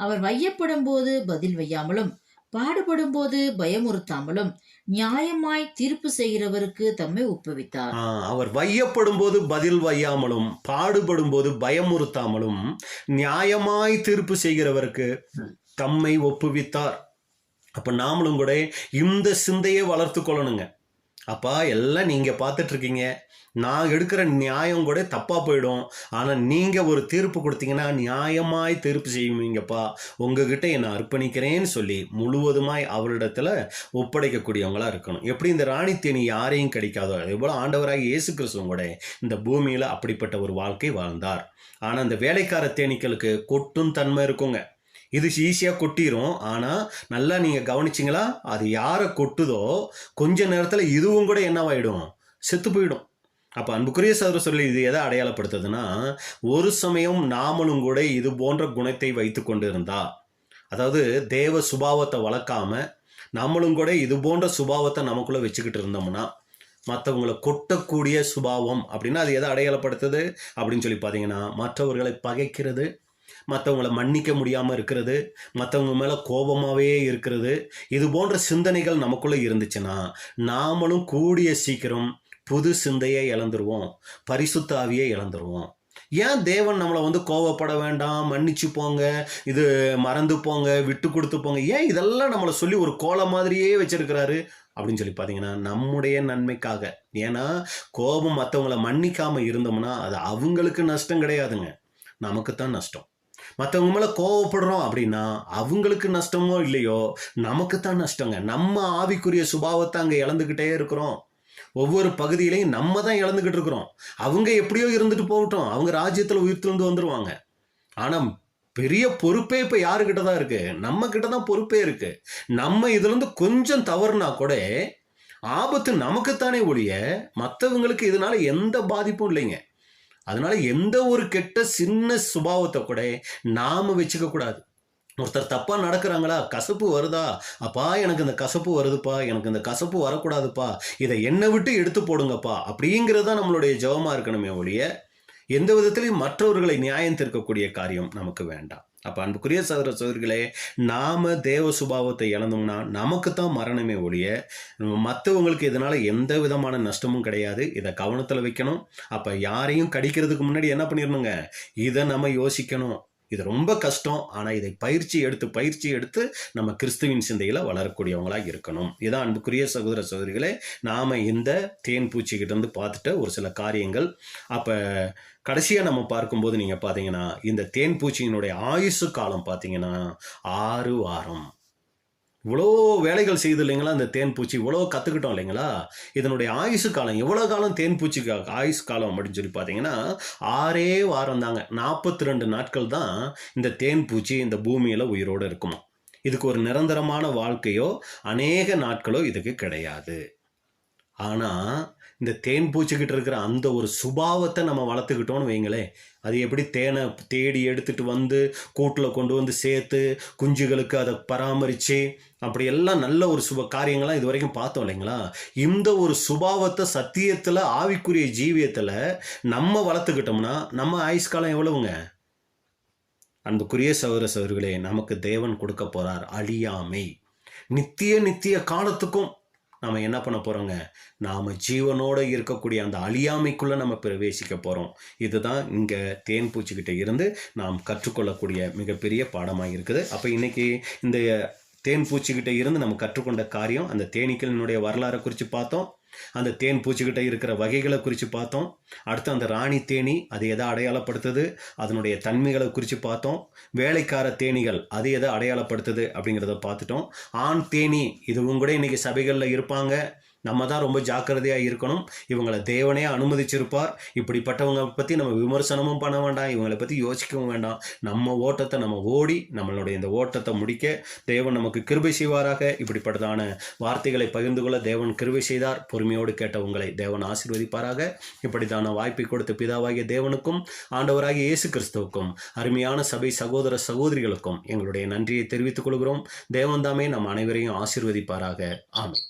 அவர் வையப்படும் போது பதில் வையாமலும் பாடுபடும் போது பயமுறுத்தாமலும் நியாயமாய் தீர்ப்பு செய்கிறவருக்கு தம்மை ஒப்புவித்தார். அவர் வையப்படும் போது பதில் வையாமலும் பாடுபடும் போது பயமுறுத்தாமலும் நியாயமாய் தீர்ப்பு செய்கிறவருக்கு தம்மை ஒப்புவித்தார். அப்ப நாமளும் கூட இந்த சிந்தையை வளர்த்து கொள்ளணுங்க. அப்பா எல்லாம் நீங்க பார்த்துட்டு இருக்கீங்க, நான் எடுக்கிற நியாயம் கூட தப்பாக போயிடும், ஆனால் நீங்கள் ஒரு தீர்ப்பு கொடுத்தீங்கன்னா நியாயமாய் தீர்ப்பு செய்வீங்கப்பா, உங்ககிட்ட என்னை அர்ப்பணிக்கிறேன்னு சொல்லி முழுவதுமாய் அவரிடத்துல ஒப்படைக்கக்கூடியவங்களா இருக்கணும். எப்படி இந்த ராணி தேனி யாரையும் கிடைக்காதோ அதே போல் ஆண்டவராக இயேசு கிறிஸ்துவும் கூட இந்த பூமியில் அப்படிப்பட்ட ஒரு வாழ்க்கை வாழ்ந்தார். ஆனால் இந்த வேலைக்கார தேனீக்களுக்கு கொட்டும் தன்மை இருக்குங்க. இது ஈஸியாக கொட்டிடும். ஆனால் நல்லா நீங்கள் கவனிச்சிங்களா, அது யாரை கொட்டுதோ கொஞ்ச நேரத்தில் இதுவும் கூட என்னவாயிடும், செத்து போயிடும். அப்போ அன்புக்குரிய சகோதர சொல்லி இது எதை அடையாளப்படுத்துதுன்னா, ஒரு சமயம் நாமளும் கூட இது போன்ற குணத்தை வைத்து கொண்டு இருந்தா, அதாவது தேவ சுபாவத்தை வளர்க்காம நம்மளும் கூட இது போன்ற சுபாவத்தை நமக்குள்ளே வச்சுக்கிட்டு இருந்தோம்னா, மற்றவங்களை கொட்டக்கூடிய சுபாவம் அப்படின்னா அது எதை அடையாளப்படுத்துது அப்படின்னு சொல்லி பார்த்தீங்கன்னா, மற்றவர்களை பகைக்கிறது, மற்றவங்களை மன்னிக்க முடியாமல் இருக்கிறது, மற்றவங்க மேலே கோபமாகவே இருக்கிறது, இது போன்ற சிந்தனைகள் நமக்குள்ளே இருந்துச்சுன்னா நாமளும் கூடிய சீக்கிரம் புது சிந்தையை இழந்துருவோம், பரிசுத்த ஆவியை இழந்துருவோம். ஏன் தேவன் நம்மளை கோவப்பட வேண்டாம், மன்னிச்சு போங்க, இது மறந்து போங்க, விட்டு கொடுத்து போங்க, ஏன் இதெல்லாம் நம்மளை சொல்லி ஒரு கோலம் மாதிரியே வச்சிருக்கிறாரு அப்படின்னு சொல்லி பார்த்தீங்கன்னா நம்முடைய நன்மைக்காக. ஏன்னா கோபம் மற்றவங்களை மன்னிக்காமல் இருந்தோம்னா அது அவங்களுக்கு நஷ்டம் கிடையாதுங்க, நமக்கு தான் நஷ்டம். மற்றவங்க மேலே கோவப்படுறோம் அப்படின்னா அவங்களுக்கு நஷ்டமோ இல்லையோ நமக்கு தான் நஷ்டங்க. நம்ம ஆவிக்குரிய சுபாவத்தை அங்கே இழந்துக்கிட்டே இருக்கிறோம். ஒவ்வொரு பகுதியிலையும் நம்ம தான் இழந்துக்கிட்டு இருக்கிறோம். அவங்க எப்படியோ இருந்துட்டு போகட்டும், அவங்க ராஜ்யத்தில் உயிர்த்திருந்து வந்துடுவாங்க. ஆனால் பெரிய பொறுப்பே இப்போ யாருக்கிட்ட தான் இருக்கு, நம்ம கிட்ட தான் பொறுப்பே இருக்கு. நம்ம இதுலேருந்து கொஞ்சம் தவறுனா கூட ஆபத்து நமக்குத்தானே ஒழிய மற்றவங்களுக்கு இதனால எந்த பாதிப்பும் இல்லைங்க. அதனால எந்த ஒரு கெட்ட சின்ன சுபாவத்தை கூட நாம வச்சுக்க கூடாது. ஒருத்தர் தப்பா நடக்கிறாங்களா, கசப்பு வருதா, அப்பா எனக்கு இந்த கசப்பு வருதுப்பா, எனக்கு இந்த கசப்பு வரக்கூடாதுப்பா, இதை என்னை விட்டு எடுத்து போடுங்கப்பா அப்படிங்கிறதான் நம்மளுடைய ஜெபமா இருக்கணுமே ஒழிய எந்த விதத்திலையும் மற்றவர்களை நியாயம் தீர்க்கக்கூடிய காரியம் நமக்கு வேண்டாம். அப்போ அன்புக்குரிய சகோதர சகோதரிகளே, நாம தேவ சுபாவத்தை இழந்தோம்னா நமக்கு தான் மரணமே ஒழிய மற்றவங்களுக்கு இதனால எந்த விதமான நஷ்டமும் கிடையாது. இதை கவனத்தில் வைக்கணும். அப்போ யாரையும் கடிக்கிறதுக்கு முன்னாடி என்ன பண்ணிடணுங்க, இதை நம்ம யோசிக்கணும். இது ரொம்ப கஷ்டம். ஆனால் இதை பயிற்சி எடுத்து நம்ம கிறிஸ்துவின் சிந்தையில் வளரக்கூடியவங்களாக இருக்கணும். இதான் அன்புக்குரிய சகோதர சகோதரிகளே, நாம் இந்த தேன் பூச்சிக்கிட்ட இருந்து பார்த்துட்ட ஒரு சில காரியங்கள். அப்போ கடைசியாக நம்ம பார்க்கும்போது நீங்கள் பார்த்தீங்கன்னா இந்த தேன் பூச்சியினுடைய ஆயுசு காலம் பார்த்தீங்கன்னா 6 வாரம். இவ்வளோ வேலைகள் செய்யுது இல்லைங்களா இந்த தேன் பூச்சி, இவ்வளோ கற்றுக்கிட்டோம் இல்லைங்களா. இதனுடைய ஆயுசு காலம் எவ்வளோ காலம் தேன் பூச்சிக்கு ஆயுசு காலம் அப்படின்னு சொல்லி பார்த்தீங்கன்னா 6 வாரம் தாங்க. 42 நாட்கள் தான் இந்த தேன் பூச்சி இந்த பூமியில் உயிரோடு இருக்குமா. இதுக்கு ஒரு நிரந்தரமான வாழ்க்கையோ அநேக நாட்களோ இதுக்கு கிடையாது. ஆனால் இந்த தேன் பூச்சிக்கிட்டு இருக்கிற அந்த ஒரு சுபாவத்தை நம்ம வளர்த்துக்கிட்டோன்னு வைங்களேன், அது எப்படி தேனை தேடி எடுத்துகிட்டு வந்து கூட்டில் கொண்டு வந்து சேர்த்து குஞ்சுகளுக்கு அதை பராமரித்து அப்படியெல்லாம் நல்ல ஒரு காரியங்கள்லாம் இது வரைக்கும் பார்த்தோம் இல்லைங்களா? இந்த ஒரு சுபாவத்தை சத்தியத்தில் ஆவிக்குரிய ஜீவியத்தில் நம்ம வளர்த்துக்கிட்டோம்னா நம்ம ஆயுஷ்காலம் எவ்வளவுங்க? அன்புக்குரிய சகோதர சகோதரிகளே, நமக்கு தேவன் கொடுக்க போகிறார் அழியாமை. நித்திய காலத்துக்கும் நாம் என்ன பண்ண போகிறோங்க? நாம் ஜீவனோடு இருக்கக்கூடிய அந்த அழியாமைக்குள்ளே நம்ம பிரவேசிக்க போகிறோம். இதுதான் இங்கே தேன் பூச்சிக்கிட்ட இருந்து நாம் கற்றுக்கொள்ளக்கூடிய மிகப்பெரிய பாடமாக இருக்குது. அப்போ இன்றைக்கி இந்த தேன் பூச்சிக்கிட்ட இருந்து நம்ம கற்றுக்கொண்ட காரியம், அந்த தேனீக்களினுடைய வரலாறை குறித்து பார்த்தோம். அந்த தேன் பூச்சிக்கிட்ட இருக்கிற வகைகளை குறித்து பார்த்தோம். அடுத்து அந்த ராணி தேனி அது எதை அடையாளப்படுத்துது, அதனுடைய தன்மைகளை குறித்து பார்த்தோம். வேலைக்கார தேனிகள் அது எதை அடையாளப்படுத்துது அப்படிங்கிறத பார்த்துட்டோம். ஆண் தேனி இதுவும் கூட இன்றைக்கி சபைகளில் இருப்பாங்க. நம்ம தான் ரொம்ப ஜாக்கிரதையாக இருக்கணும். இவங்களை தேவனே அனுமதிச்சிருப்பார். இப்படிப்பட்டவங்க பற்றி நம்ம விமர்சனமும் பண்ண வேண்டாம், இவங்களை பற்றி யோசிக்கவும் வேண்டாம். நம்ம ஓட்டத்தை நம்ம ஓடி நம்மளுடைய இந்த ஓட்டத்தை முடிக்க தேவன் நமக்கு கிருபை செய்வாராக. இப்படிப்பட்டதான வார்த்தைகளை பகிர்ந்து கொள்ள தேவன் கிருபை செய்தார். பொறுமையோடு கேட்ட உங்களை தேவன் ஆசீர்வதிப்பாராக. இப்படித்தான வாய்ப்பை கொடுத்த பிதாவாகிய தேவனுக்கும் ஆண்டவராகிய இயேசு கிறிஸ்துவுக்கும் அருமையான சபை சகோதர சகோதரிகளுக்கும் எங்களுடைய நன்றியை தெரிவித்துக் கொள்கிறோம். தேவன் தாமே நம் அனைவரையும் ஆசீர்வதிப்பாராக. ஆமென்.